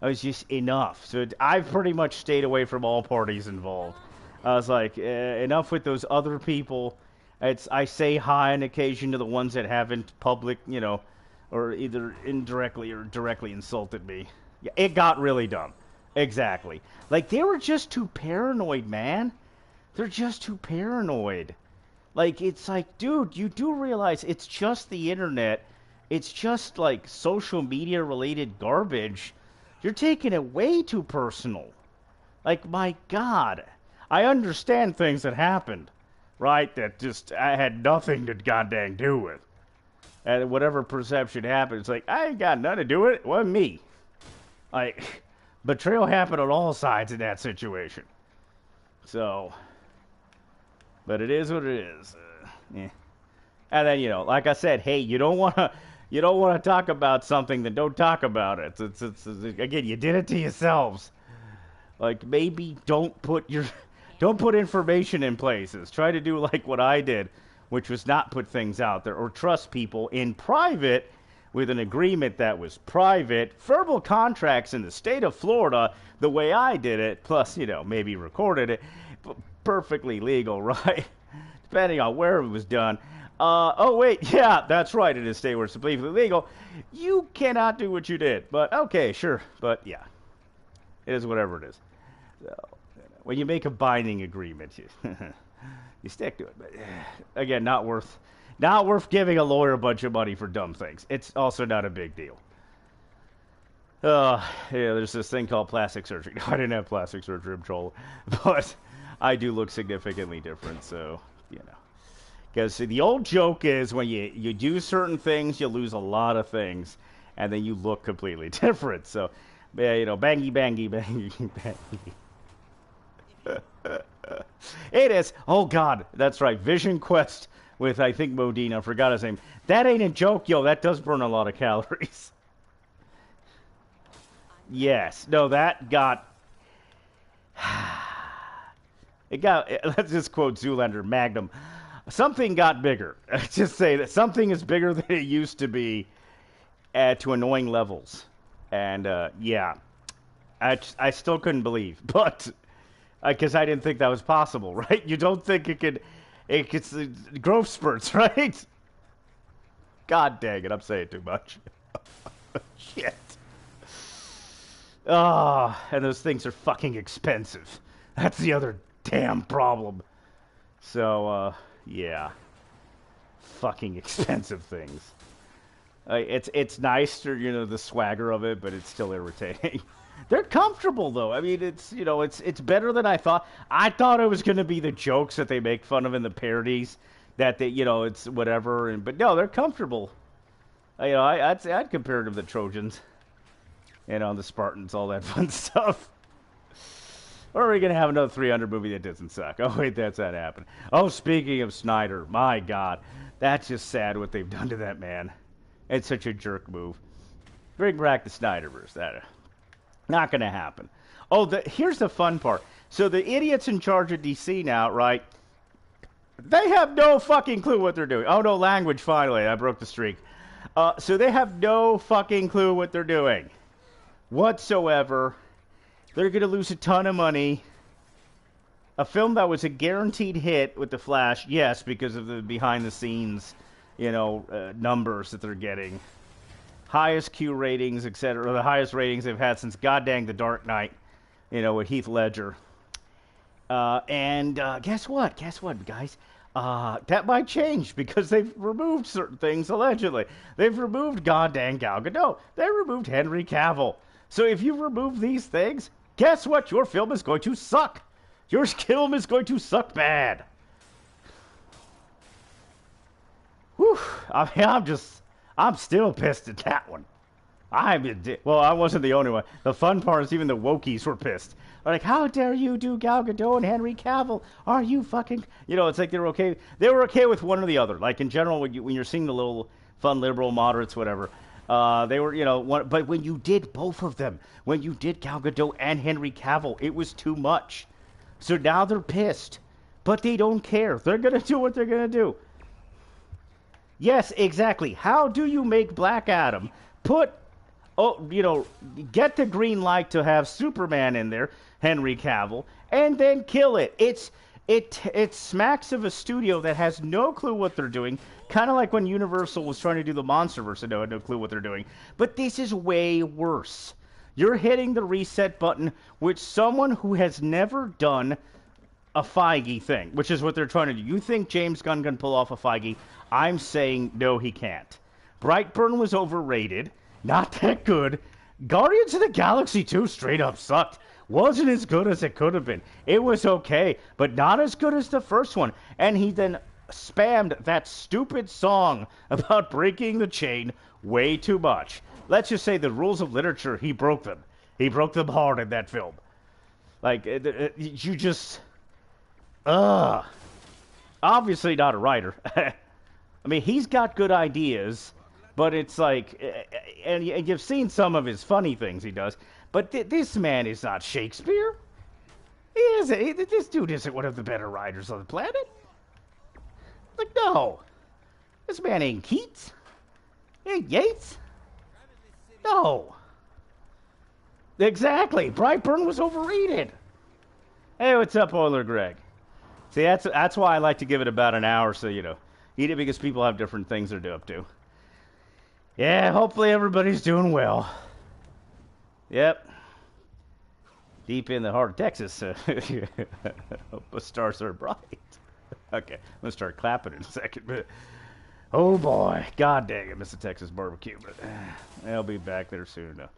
I was just enough. So I've pretty much stayed away from all parties involved. I was like, enough with those other people. I say hi on occasion to the ones that haven't public, or either indirectly or directly insulted me. Yeah, it got really dumb. Exactly. Like, they were just too paranoid, man. They're just too paranoid. Like, it's like, dude, you do realize it's just the internet. It's just, like, social media-related garbage. You're taking it way too personal. Like, my God. I understand things that happened, right, that just I had nothing to goddamn do with. And whatever perception happened, it's like, I ain't got nothing to do with it. It wasn't me. Like, betrayal happened on all sides in that situation. So... But it is what it is. Yeah. And then, like I said, hey, you don't want to talk about something, then don't talk about it. It's again, you did it to yourselves. Like, maybe don't Don't put information in places. Try to do like what I did, which was not put things out there or trust people in private with an agreement that was private. Verbal contracts in the state of Florida, the way I did it, plus, maybe recorded it, perfectly legal, right? Depending on where it was done. Oh, wait, yeah, that's right. In a state where it's completely legal, you cannot do what you did. But, okay, sure. But, yeah, it is whatever it is. So, when you make a binding agreement, you stick to it. But, again, not worth giving a lawyer a bunch of money for dumb things. It's also not a big deal. There's this thing called plastic surgery. No, I didn't have plastic surgery, I'm trolling. But I do look significantly different, so, Because the old joke is when you do certain things, you lose a lot of things, and then you look completely different. So, bangy, bangy, bangy, bangy. It is. Oh, God, that's right. Vision Quest with, I think, Modine. I forgot his name. That ain't a joke, yo. That does burn a lot of calories. Yes. No, that got... let's just quote Zoolander, Magnum. Something got bigger. Just say that something is bigger than it used to be to annoying levels. And, yeah. I still couldn't believe. But, because I didn't think that was possible, right? You don't think it could growth spurts, right? God dang it, I'm saying too much. Shit. And those things are fucking expensive. That's the other damn problem. So, yeah. Fucking expensive things. It's nice to, the swagger of it, but it's still irritating. They're comfortable, though. I mean, it's better than I thought. I thought it was going to be the jokes that they make fun of in the parodies, that they, it's whatever. But no, they're comfortable. I'd compare them to the Trojans, the Spartans, all that fun stuff. Or are we going to have another 300 movie that doesn't suck? Oh, wait, that's not happening. Oh, speaking of Snyder, my God, that's just sad what they've done to that man. It's such a jerk move. Bring back the Snyderverse. That not going to happen. Oh, here's the fun part. So the idiots in charge of DC now, right? They have no fucking clue what they're doing. Oh, no, language, finally. I broke the streak. So they have no fucking clue what they're doing whatsoever. They're going to lose a ton of money. A film that was a guaranteed hit with The Flash, yes, because of the behind-the-scenes, numbers that they're getting. Highest Q ratings, etc. The highest ratings they've had since goddamn The Dark Knight, with Heath Ledger. And guess what? Guess what, guys? That might change because they've removed certain things, allegedly. They've removed goddamn Gal Gadot. They removed Henry Cavill. So if you remove these things, guess what? Your film is going to suck. Your film is going to suck bad. Whew. I mean, I'm still pissed at that one. Well, I wasn't the only one. The fun part is even the wokies were pissed. They're like, how dare you do Gal Gadot and Henry Cavill? Are you fucking... it's like they were okay. They were okay with one or the other. Like, in general, when you're seeing the little fun liberal moderates, whatever, they were, but when you did both of them, when you did Gal Gadot and Henry Cavill, it was too much. So now they're pissed. But they don't care. They're going to do what they're going to do. Yes, exactly. How do you make Black Adam get the green light to have Superman in there, Henry Cavill, and then kill it? It smacks of a studio that has no clue what they're doing, kind of like when Universal was trying to do the Monsterverse and had no clue what they're doing. But this is way worse. You're hitting the reset button with someone who has never done a Feige thing, which is what they're trying to do. You think James Gunn can pull off a Feige? I'm saying no, he can't. Brightburn was overrated. Not that good. Guardians of the Galaxy 2 straight up sucked. Wasn't as good as it could have been. It was okay, but not as good as the first one. And he then spammed that stupid song about breaking the chain way too much. Let's just say the rules of literature, he broke them. He broke them hard in that film. Like, you just... Obviously not a writer. I mean, he's got good ideas, but it's like... And you've seen some of his funny things he does, but this man is not Shakespeare. He isn't. This dude isn't one of the better riders on the planet. Like, no. This man ain't Keats. He ain't Yates. No. Exactly. Brightburn was overrated. Hey, what's up, Oiler Greg? See, that's why I like to give it about an hour, so, eat it because people have different things they're up to. Yeah, hopefully everybody's doing well. Yep. Deep in the heart of Texas. Hope the stars are bright. Okay, I'm going to start clapping in a second, but... Oh, boy. God dang it, miss the Texas barbecue, but... I'll be back there soon enough.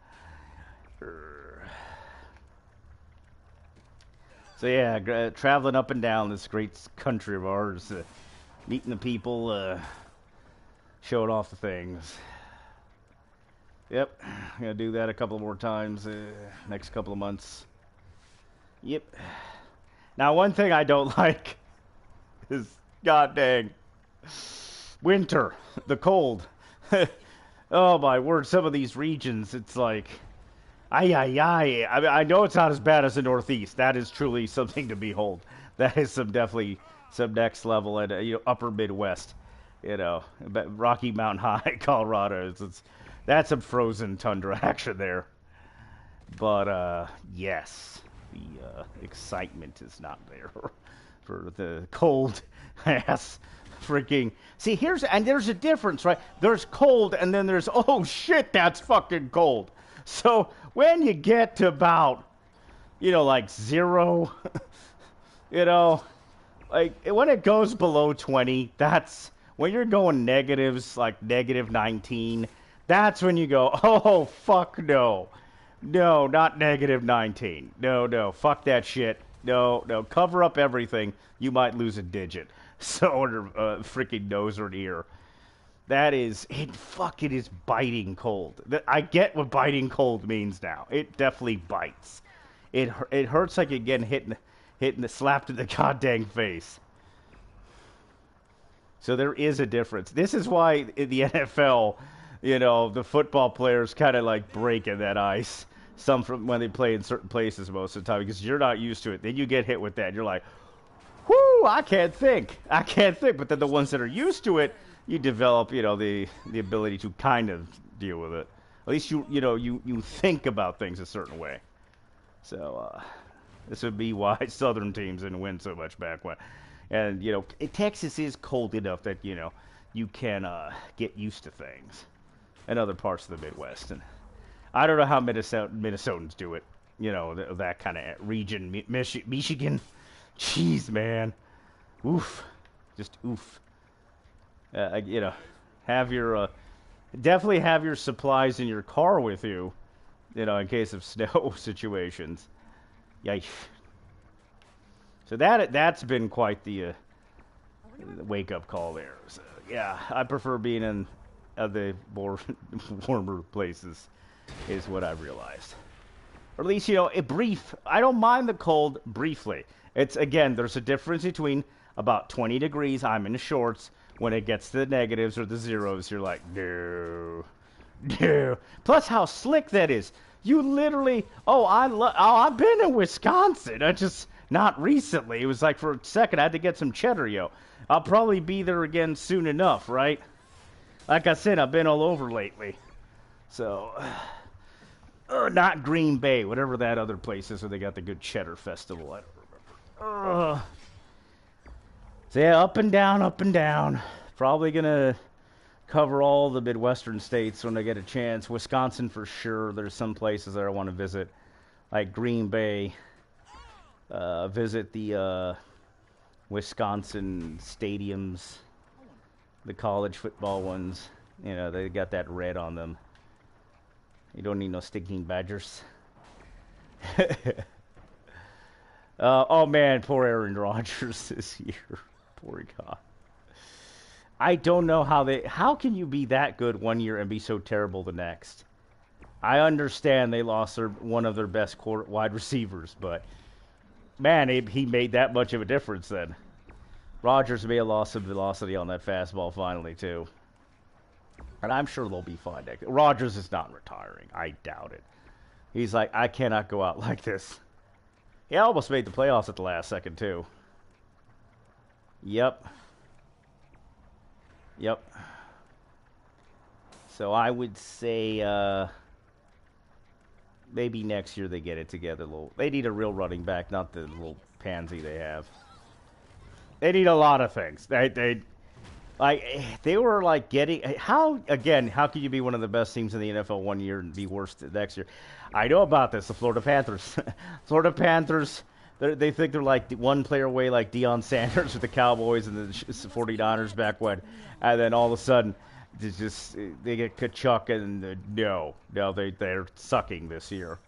So yeah, traveling up and down this great country of ours, meeting the people, showing off the things. Yep, I'm gonna do that a couple more times next couple of months. Yep. Now, one thing I don't like is, god dang, winter, the cold. Oh my word, some of these regions, it's like... Ay, ay, ay. I mean, I know it's not as bad as the Northeast. That is truly something to behold. That is definitely some next level at upper Midwest. Rocky Mountain High, Colorado. That's some frozen tundra action there. But yes, the excitement is not there for the cold ass freaking. See, there's a difference, right? There's cold, and then there's, oh shit, that's fucking cold. So when you get to about, like 0, like when it goes below 20, that's when you're going negatives, like negative 19. That's when you go, oh, fuck no. No, not negative 19. No, fuck that shit. No, cover up everything. You might lose a digit. So, or freaking nose or an ear. That is, it is biting cold. I get what biting cold means now. It definitely bites. It hurts like you're getting hit slapped in the goddamn face. So there is a difference. This is why in the NFL, the football players kind of like break in that ice. Some from when they play in certain places most of the time because you're not used to it. Then you get hit with that. And you're like, whoo, I can't think. But then the ones that are used to it, you develop, the ability to kind of deal with it. At least you think about things a certain way. So this would be why Southern teams didn't win so much back when. And Texas is cold enough that you can get used to things. In other parts of the Midwest, and I don't know how Minnesotans do it. That kind of region, Michigan. Jeez, man, oof, just oof. Definitely have your supplies in your car with you, in case of snow situations. Yikes. So that's been quite the wake-up call there. So, yeah, I prefer being in the more warmer places, is what I've realized. Or at least, I don't mind the cold briefly. It's, again, there's a difference between about 20 degrees, I'm in shorts. When it gets to the negatives or the zeros, you're like, no. Plus, how slick that is. You literally, I've been in Wisconsin. Not recently. It was like for a second, I had to get some cheddar, yo. I'll probably be there again soon enough, right? Like I said, I've been all over lately. So, not Green Bay, whatever that other place is where they got the good cheddar festival. I don't remember. So yeah, up and down. Probably gonna cover all the Midwestern states when I get a chance. Wisconsin for sure. There's some places that I want to visit, like Green Bay. Visit the Wisconsin stadiums, the college football ones. They got that red on them. You don't need no stinking Badgers. Oh man, poor Aaron Rodgers this year. Poor guy. I don't know how can you be that good one year and be so terrible the next? I understand they lost one of their best wide receivers, but man, he made that much of a difference then. Rodgers may have lost some velocity on that fastball finally too. And I'm sure they'll be fine next. Rodgers is not retiring. I doubt it. He's like, I cannot go out like this. He almost made the playoffs at the last second, too. Yep. Yep. So I would say maybe next year they get it together. They need a real running back, not the little pansy they have. They need a lot of things. They were like getting how can you be one of the best teams in the NFL one year and be worse the next year? I know about this. The Florida Panthers. Florida Panthers. They think they're like one player away, like Deion Sanders with the Cowboys and the 49ers back when, and then all of a sudden, they get Kachuk and they're sucking this year,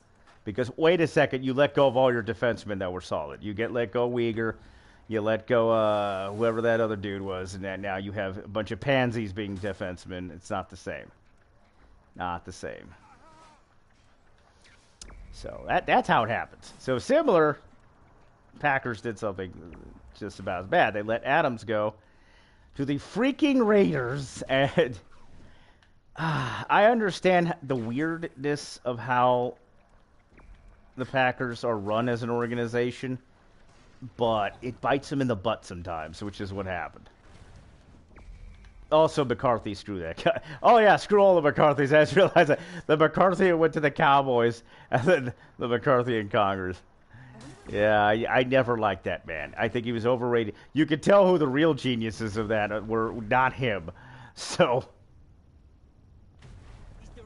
because wait a second, you let go of all your defensemen that were solid. You let go Uyghur, you let go whoever that other dude was, and now you have a bunch of pansies being defensemen. It's not the same. Not the same. So that's how it happens. So similar. Packers did something just about as bad. They let Adams go to the freaking Raiders, and I understand the weirdness of how the Packers are run as an organization, but it bites them in the butt sometimes, which is what happened. Also, McCarthy, screw that guy. Oh, yeah, screw all the McCarthys. I just realized that. The McCarthy went to the Cowboys, and then the McCarthy in Congress. Yeah, I never liked that man. I think he was overrated. You could tell who the real geniuses of that were, not him. So,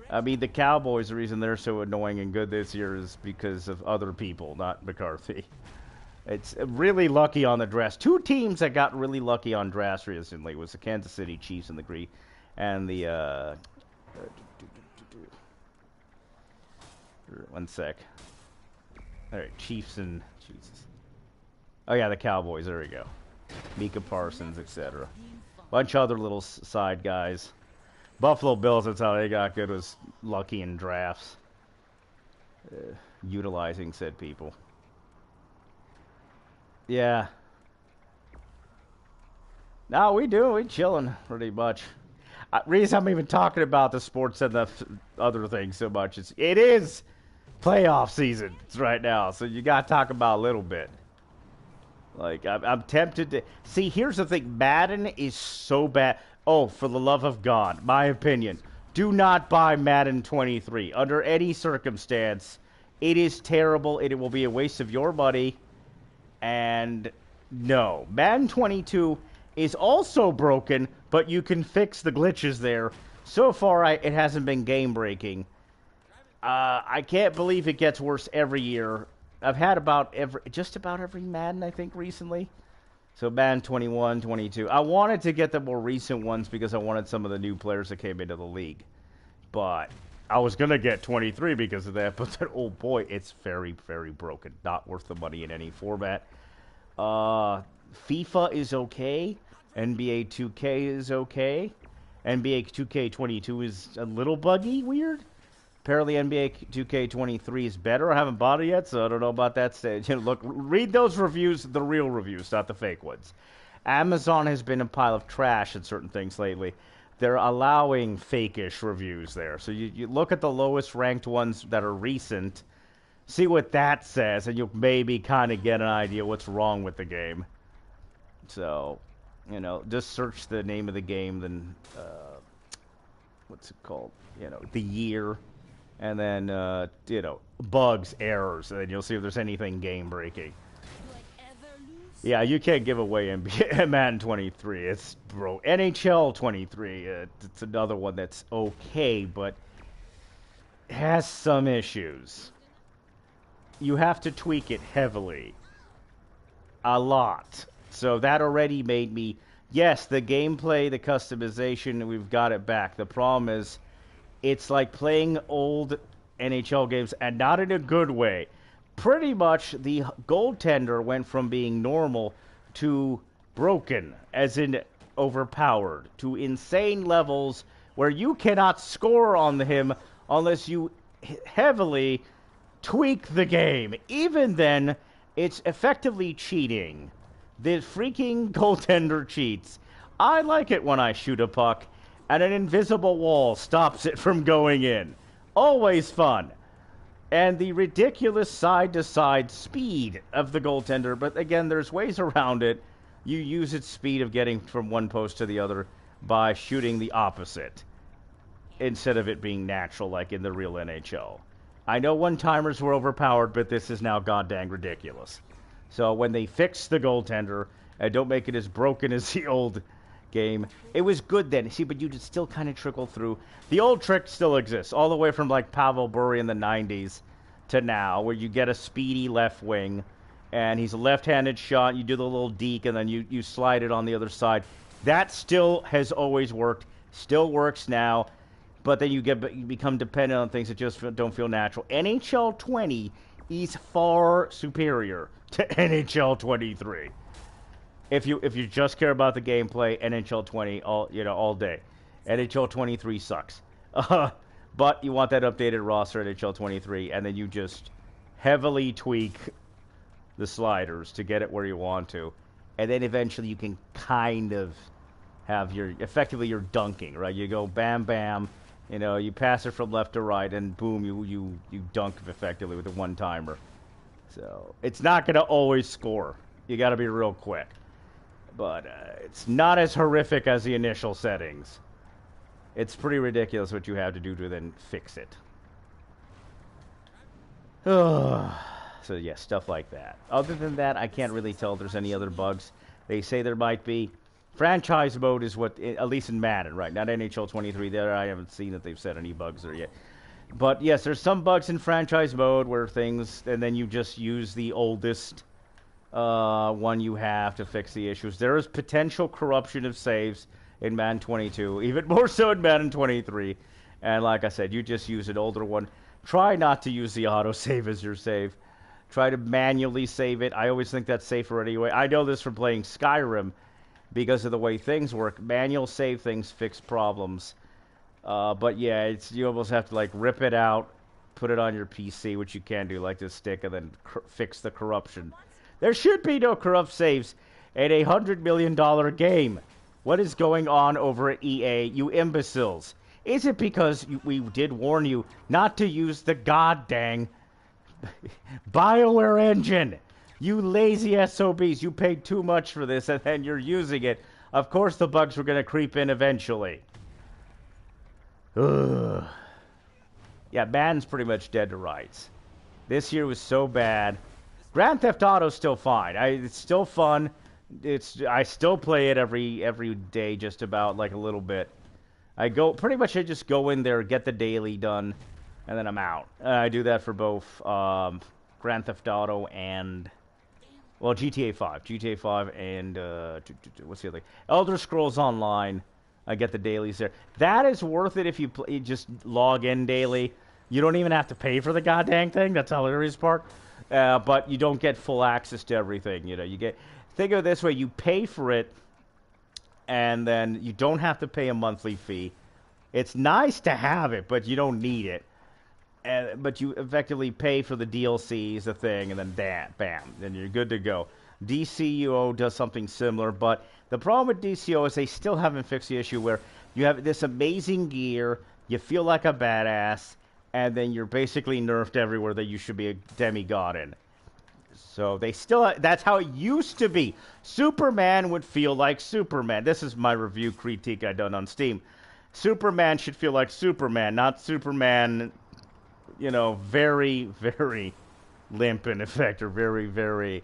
I mean, the Cowboys, the reason they're so annoying and good this year is because of other people, not McCarthy. It's really lucky on the drafts. Two teams that got really lucky on drafts recently was the Kansas City Chiefs and the one sec. All right, Chiefs and Jesus. Oh yeah, the Cowboys. There we go. Micah Parsons, etc. Bunch of other little side guys. Buffalo Bills. That's how they got good. Was lucky in drafts, utilizing said people. Yeah. No, we do. We chilling pretty much. Reason I'm even talking about the sports and the other things so much is it is playoff season right now, so you gotta talk about a little bit. Like I'm tempted to see. Here's the thing: Madden is so bad. Oh, for the love of God, my opinion: do not buy Madden 23 under any circumstance. It is terrible. It will be a waste of your money. And no, Madden 22 is also broken, but you can fix the glitches there. So far, it hasn't been game breaking. I can't believe it gets worse every year. I've had just about every Madden, I think, recently. So Madden 21, 22. I wanted to get the more recent ones because I wanted some of the new players that came into the league. But I was going to get 23 because of that. But then, oh boy, it's very, very broken. Not worth the money in any format. FIFA is okay. NBA 2K is okay. NBA 2K22 is a little buggy, weird. Apparently, NBA 2K23 is better. I haven't bought it yet, so I don't know about that stage. Look, read those reviews, the real reviews, not the fake ones. Amazon has been a pile of trash in certain things lately. They're allowing fake-ish reviews there. So you look at the lowest ranked ones that are recent, see what that says, and you'll maybe kind of get an idea what's wrong with the game. So, just search the name of the game, then, what's it called? The year. And then, bugs, errors, and then you'll see if there's anything game-breaking. Yeah, you can't give away NBA, Madden 23. It's, bro, NHL 23. It's another one that's okay, but has some issues. You have to tweak it heavily. A lot. So that already made me... Yes, the gameplay, the customization, we've got it back. The problem is... It's like playing old NHL games, and not in a good way. Pretty much, the goaltender went from being normal to broken, as in overpowered, to insane levels where you cannot score on him unless you heavily tweak the game. Even then, it's effectively cheating. The freaking goaltender cheats. I like it when I shoot a puck and an invisible wall stops it from going in. Always fun. and the ridiculous side-to-side speed of the goaltender. But again, there's ways around it. You use its speed of getting from one post to the other by shooting the opposite instead of it being natural like in the real NHL. I know one-timers were overpowered, but this is now goddamn ridiculous. So when they fix the goaltender and don't make it as broken as the old game, it was good then. See, but you just still kind of trickle through. The old trick still exists, all the way from like Pavel Bure in the 90s to now, where you get a speedy left wing, and he's a left-handed shot, you do the little deke, and then you slide it on the other side. That still has always worked, still works now, but then you become dependent on things that just don't feel natural. NHL 20 is far superior to NHL 23. If you just care about the gameplay, NHL 20 all day. NHL 23 sucks. But you want that updated roster NHL 23, and then you just heavily tweak the sliders to get it where you want to, and then eventually you can kind of have effectively your dunking, right? You go bam bam, you pass it from left to right, and boom, you dunk effectively with a one-timer. So it's not going to always score. You got to be real quick. But it's not as horrific as the initial settings. It's pretty ridiculous what you have to do to then fix it. So yeah, stuff like that. Other than that, I can't really tell if there's any other bugs. They say there might be. Franchise mode is what, at least in Madden, right? Not NHL 23 there. I haven't seen that they've said any bugs there yet. But yes, there's some bugs in franchise mode where things, and then you just use the oldest one you have to fix the issues. There is potential corruption of saves in Madden 22, even more so in Madden 23. And like I said, you just use an older one. Try not to use the autosave as your save. Try to manually save it. I always think that's safer anyway. I know this from playing Skyrim because of the way things work. Manual save things fix problems. But yeah, you almost have to like rip it out, put it on your PC, which you can do, like this stick, and then fix the corruption. There should be no corrupt saves in a $100 million game. What is going on over at EA, you imbeciles? Is it because we did warn you not to use the goddamn BioWare engine? You lazy SOBs, you paid too much for this and then you're using it. Of course the bugs were going to creep in eventually. Ugh. Yeah, Madden's pretty much dead to rights. This year was so bad. Grand Theft Auto's still fine. It's still fun. I still play it every day, just about, like a little bit. I just go in there, get the daily done, and then I'm out. I do that for both Grand Theft Auto and GTA 5. GTA 5 and what's the other? Elder Scrolls Online. I get the dailies there. That is worth it if you just log in daily. You don't even have to pay for the goddamn thing. That's the hilarious part. But you don't get full access to everything. Think of it this way: you pay for it, and then you don't have to pay a monthly fee. It's nice to have it, but you don't need it. But you effectively pay for the DLCs, the thing, and then bam, then you're good to go. DCO does something similar, but the problem with DCO is they still haven't fixed the issue where you have this amazing gear, you feel like a badass, and then you're basically nerfed everywhere that you should be a demigod in. So that's how it used to be. Superman would feel like Superman. This is my review critique I done on Steam. Superman should feel like Superman, not Superman, very, very limp in effect, or very, very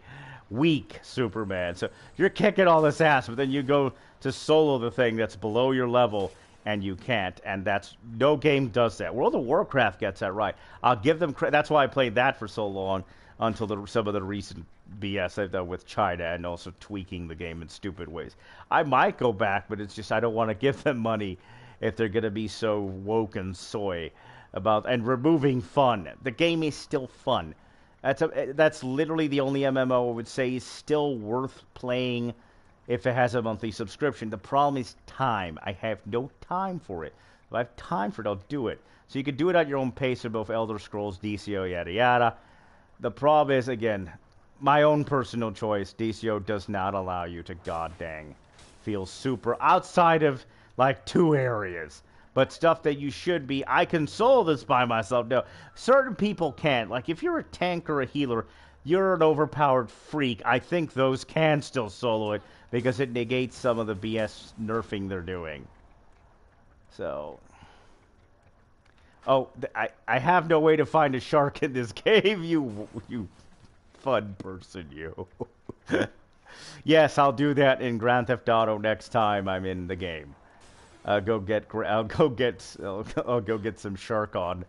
weak Superman. So you're kicking all this ass, but then you go to solo the thing that's below your level, and you can't. And no game does that. World of Warcraft gets that right. I'll give them credit. That's why I played that for so long, until some of the recent BS I've done with China and also tweaking the game in stupid ways. I might go back, but it's just I don't want to give them money if they're going to be so woke and soy about and removing fun. The game is still fun. That's literally the only MMO I would say is still worth playing if it has a monthly subscription. The problem is time. I have no time for it. If I have time for it, I'll do it. So you can do it at your own pace of both Elder Scrolls, DCO, yada yada. The problem is, again, my own personal choice, DCO does not allow you to goddamn feel super outside of like 2 areas. But stuff that you should be, I can solo this by myself. No, certain people can't. Like, if you're a tank or a healer, you're an overpowered freak. I think those can still solo it because it negates some of the BS nerfing they're doing. So... Oh, I have no way to find a shark in this cave, you fun person, you. Yes, I'll do that in Grand Theft Auto next time I'm in the game. I'll go get some shark on.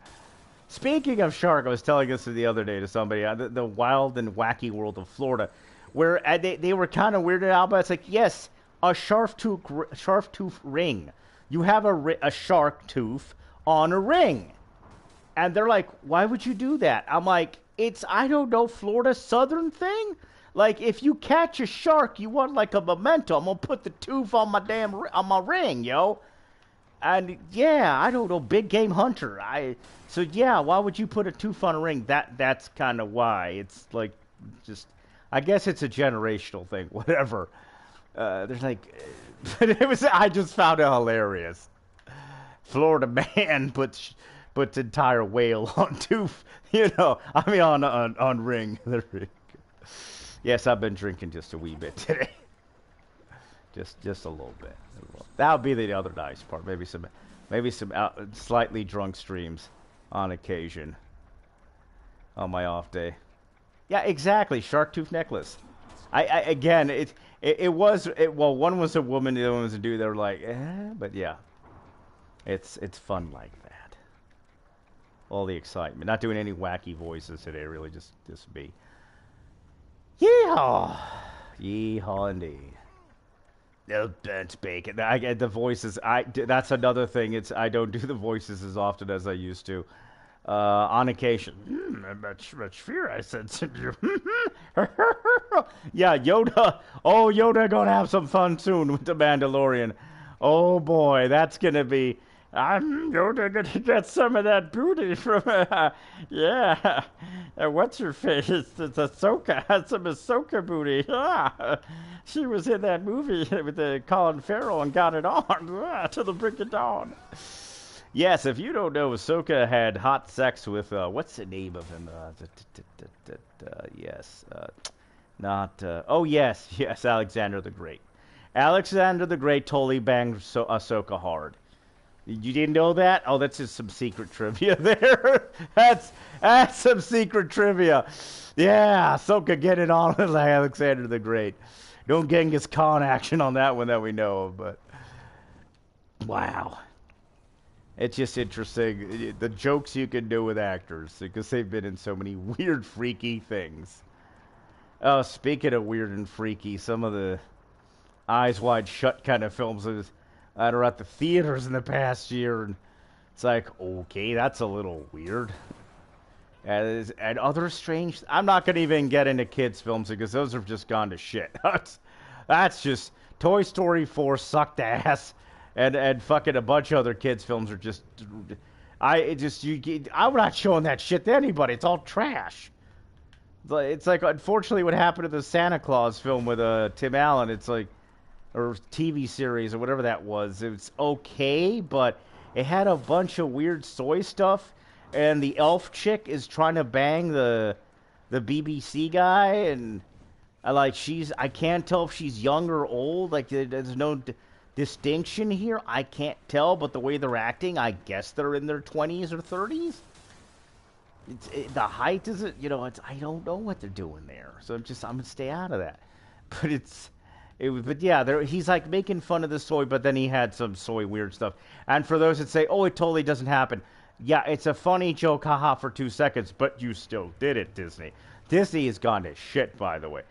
Speaking of shark, I was telling this the other day to somebody, the wild and wacky world of Florida, where they were kind of weirded out, but it's like, yes, a shark tooth ring. You have a shark tooth on a ring. And they're like, why would you do that? I'm like, it's, I don't know, Florida Southern thing? Like, if you catch a shark, you want like a memento. I'm going to put the tooth on my ring, yo. And yeah, I don't know, big game hunter. So yeah, why would you put a tooth on a ring? That's kind of why. It's like, just, I guess it's a generational thing, whatever. There's like, I just found it hilarious. Florida man puts entire whale on tooth, I mean on ring. Yes, I've been drinking just a wee bit today. just a little bit. That would be the other nice part. Maybe some slightly drunk streams on occasion on my off day. Yeah, exactly. Shark tooth necklace. Again, well, one was a woman, the other one was a dude. They were like, but yeah, it's fun like that. All the excitement. Not doing any wacky voices today. Really, just be. Yeehaw, yeehaw indeed. No, that's bacon. I get the voices. That's another thing. I don't do the voices as often as I used to. On occasion. Much fear, I said. Yeah, Yoda. Oh, Yoda gonna have some fun soon with the Mandalorian. Oh boy, that's gonna be. I'm Yoda gonna get some of that booty from. Yeah. What's her face? It's Ahsoka. Had some Ahsoka booty. She was in that movie with Colin Farrell and got it on till the break of dawn. Yes, if you don't know, Ahsoka had hot sex with, what's the name of him? Yes. Oh, yes, Alexander the Great. Alexander the Great totally banged Ahsoka hard. You didn't know that? Oh, that's just some secret trivia there. That's some secret trivia. Yeah, Ahsoka getting on with Alexander the Great. No Genghis Khan action on that one that we know of, but... Wow. It's just interesting, the jokes you can do with actors, because they've been in so many weird, freaky things. Oh, speaking of weird and freaky, some of the Eyes Wide Shut kind of films that are at the theaters in the past year, and it's like, okay, that's a little weird. And other strange... I'm not going to even get into kids' films, because those have just gone to shit. That's just... Toy Story 4 sucked ass. And fucking a bunch of other kids' films are just... I'm not showing that shit to anybody. It's all trash. It's like, unfortunately, what happened to the Santa Claus film with Tim Allen. It's like... Or TV series or whatever that was. It was okay, but it had a bunch of weird soy stuff. And the elf chick is trying to bang the BBC guy. And I can't tell if she's young or old. Like, there's no... distinction here, I can't tell, but the way they're acting, I guess they're in their 20s or 30s. The height isn't, I don't know what they're doing there, so I'm gonna stay out of that. But yeah, he's like making fun of the soy, but then he had some soy weird stuff. And for those that say, oh, it totally doesn't happen, yeah, it's a funny joke, haha, for 2 seconds, but you still did it, Disney. Disney has gone to shit, by the way.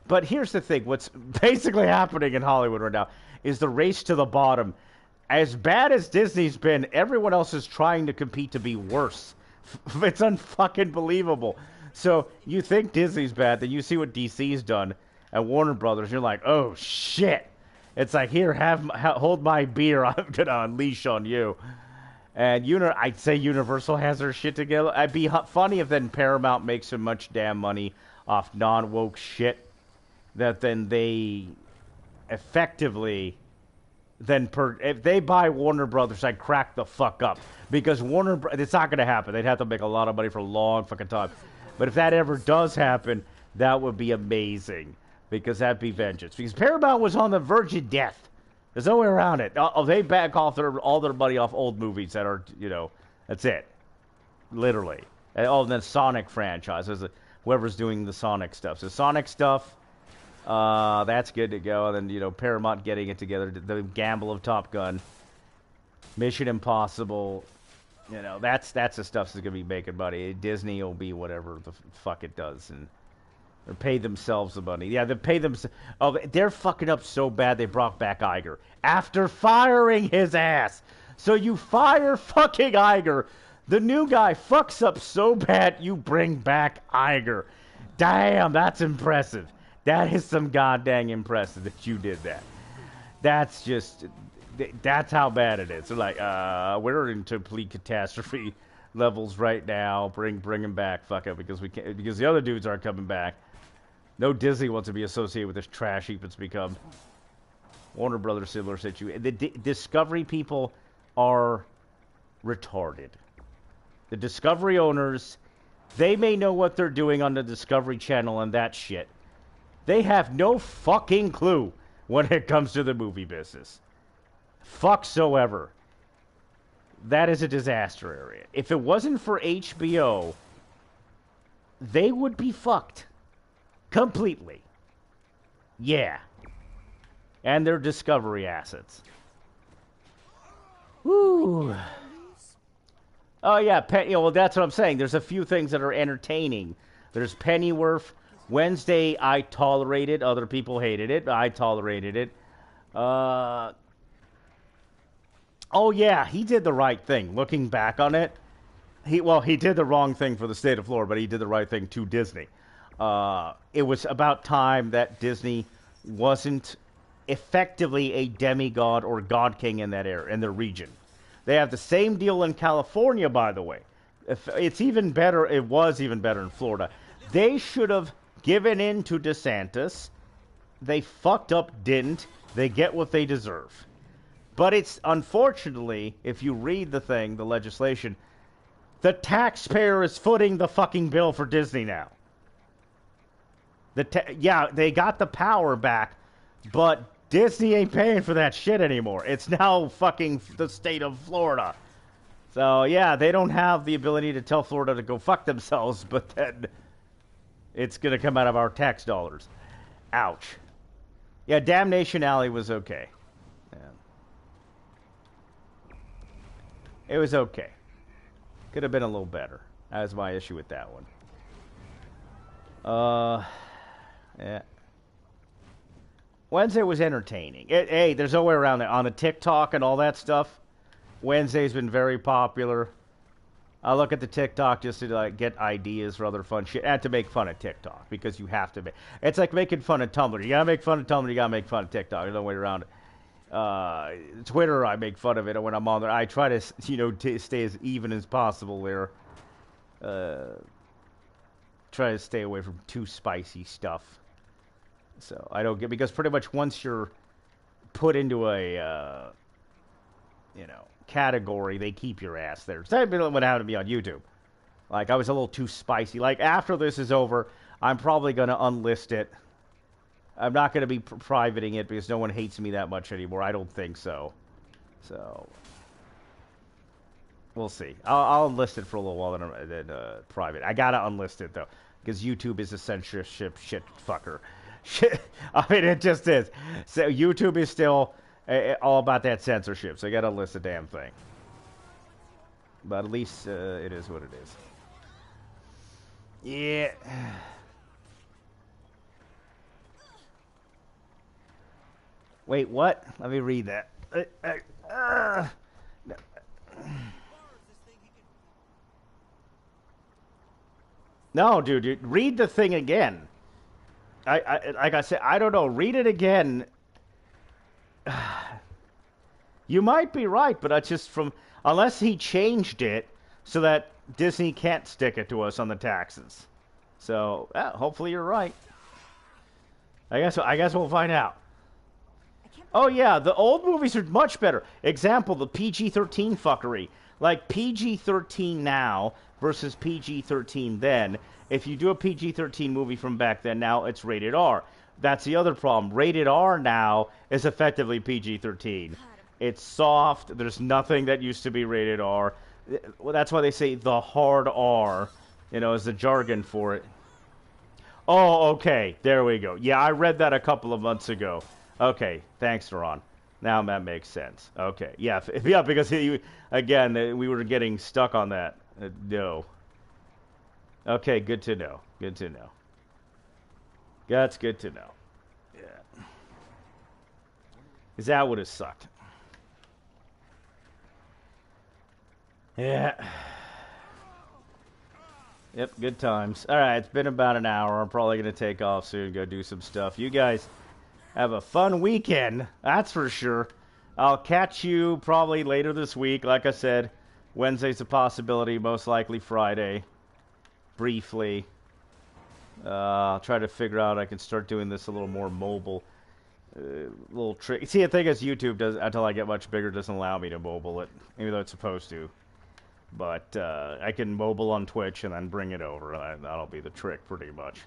But here's the thing, what's basically happening in Hollywood right now is the race to the bottom. As bad as Disney's been, everyone else is trying to compete to be worse. It's unfucking believable. So you think Disney's bad, then you see what DC's done and Warner Brothers, you're like, oh shit. It's like, here, hold my beer, I'm gonna unleash on you. And I'd say Universal has their shit together. It'd be funny if then Paramount makes so much damn money off non-woke shit that then they effectively than if they buy Warner Brothers, I'd crack the fuck up because it's not going to happen. They'd have to make a lot of money for a long fucking time. But if that ever does happen, that would be amazing because that'd be vengeance. Because Paramount was on the verge of death. There's no way around it. They back off all their money off old movies that are, that's it, literally. And then Sonic franchise. Whoever's doing the Sonic stuff. So Sonic stuff. That's good to go. And then, Paramount getting it together. The gamble of Top Gun. Mission Impossible. That's the stuff that's going to be making money. Disney will be whatever the fuck it does. And or pay themselves the money. Yeah, they pay them. Oh, they're fucking up so bad they brought back Iger. After firing his ass. So you fire fucking Iger. The new guy fucks up so bad you bring back Iger. Damn, that's impressive. That is some goddamn impressive that you did that. That's how bad it is. They're like, we're in complete catastrophe levels right now. Bring him back, fuck it, because the other dudes aren't coming back. No Disney wants to be associated with this trash heap it's become. Warner Brothers, similar situation. The Discovery people are retarded. The Discovery owners, they may know what they're doing on the Discovery Channel and that shit. They have no fucking clue when it comes to the movie business. Fucksoever. That is a disaster area. If it wasn't for HBO, they would be fucked. Completely. Yeah. And their Discovery assets. Woo. Oh, yeah. Well, that's what I'm saying. There's a few things that are entertaining. There's Pennyworth. Wednesday, I tolerated. Other people hated it. I tolerated it. Oh, yeah. He did the right thing. Looking back on it, he did the wrong thing for the state of Florida, but he did the right thing to Disney. It was about time that Disney wasn't effectively a demigod or god king in that area, in their region. They have the same deal in California, by the way. It's even better. It was even better in Florida. They should have given in to DeSantis. They fucked up, didn't. They get what they deserve. But it's, unfortunately, if you read the legislation, the taxpayer is footing the fucking bill for Disney now. Yeah, they got the power back, but Disney ain't paying for that shit anymore. It's now fucking the state of Florida. So, yeah, they don't have the ability to tell Florida to go fuck themselves, but then it's going to come out of our tax dollars. Ouch. Yeah, Damnation Alley was okay. Yeah. It was okay. Could have been a little better. That was my issue with that one. Yeah. Wednesday was entertaining. Hey, there's no way around it. On the TikTok and all that stuff, Wednesday's been very popular. I look at the TikTok just to get ideas for other fun shit and to make fun of TikTok because you have to make. It's like making fun of Tumblr. You gotta make fun of Tumblr. You gotta make fun of TikTok. There's no way around it. Twitter, I make fun of it when I'm on there. I try to stay as even as possible there. Try to stay away from too spicy stuff. So I don't get, because pretty much once you're put into a category, they keep your ass there. Same thing what happened to me on YouTube. Like, I was a little too spicy. Like, after this is over, I'm probably going to unlist it. I'm not going to be privating it because no one hates me that much anymore. I don't think so. So, we'll see. I'll unlist it for a little while, then private. I got to unlist it, though, because YouTube is a censorship shit fucker. I mean, it just is. So YouTube is still all about that censorship, so you gotta list the damn thing. But at least it is what it is. Yeah. Wait, what? Let me read that. No, dude, read the thing again. Like I said, I don't know. Read it again. You might be right, but that's just from... Unless he changed it so that Disney can't stick it to us on the taxes. So, hopefully you're right. I guess we'll find out. Oh yeah, the old movies are much better. Example, the PG-13 fuckery. Like PG-13 now versus PG-13 then. If you do a PG-13 movie from back then, now it's rated R. That's the other problem. Rated R now is effectively PG-13. It's soft. There's nothing that used to be rated R. Well, that's why they say the hard R, is the jargon for it. Oh, okay. There we go. Yeah, I read that a couple of months ago. Okay, thanks, Ron. Now that makes sense. Okay, yeah, yeah, because again, we were getting stuck on that. No. Okay, good to know. Good to know. That's good to know. Yeah. Because that would have sucked. Yeah. Yep, good times. All right, it's been about an hour. I'm probably going to take off soon, go do some stuff. You guys have a fun weekend, that's for sure. I'll catch you probably later this week. Like I said, Wednesday's a possibility, most likely Friday. Briefly. I'll try to figure out I can start doing this a little more mobile. Little trick. See, the thing is, YouTube does, until I get much bigger, doesn't allow me to mobile it, even though it's supposed to. But I can mobile on Twitch and then bring it over. That'll be the trick, pretty much.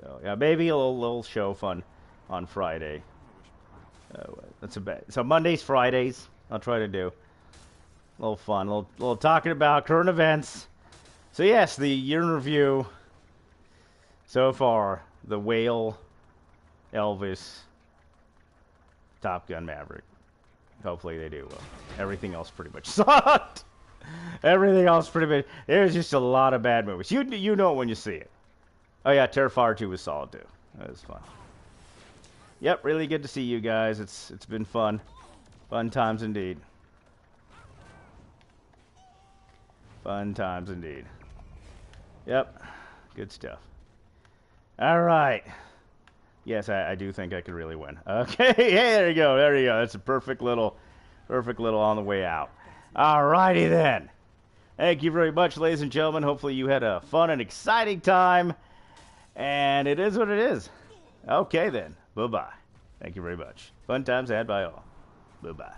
So yeah, maybe a little show fun on Friday. That's a bet. So Mondays, Fridays, I'll try to do a little fun, a little talking about current events. So yes, the year in review so far: The Whale, Elvis, Top Gun, Maverick. Hopefully they do well. Everything else pretty much sucked. Everything else pretty much. There's just a lot of bad movies. You know it when you see it. Oh yeah, Terrifier 2 was solid too. That was fun. Yep, really good to see you guys. It's been fun. Fun times indeed. Fun times indeed. Yep, good stuff. All right. Yes, I do think I could really win. Okay, hey, there you go. There you go. That's a perfect little on the way out. All righty then. Thank you very much, ladies and gentlemen. Hopefully you had a fun and exciting time. And it is what it is. Okay then. Bye-bye. Thank you very much. Fun times had by all. Bye-bye.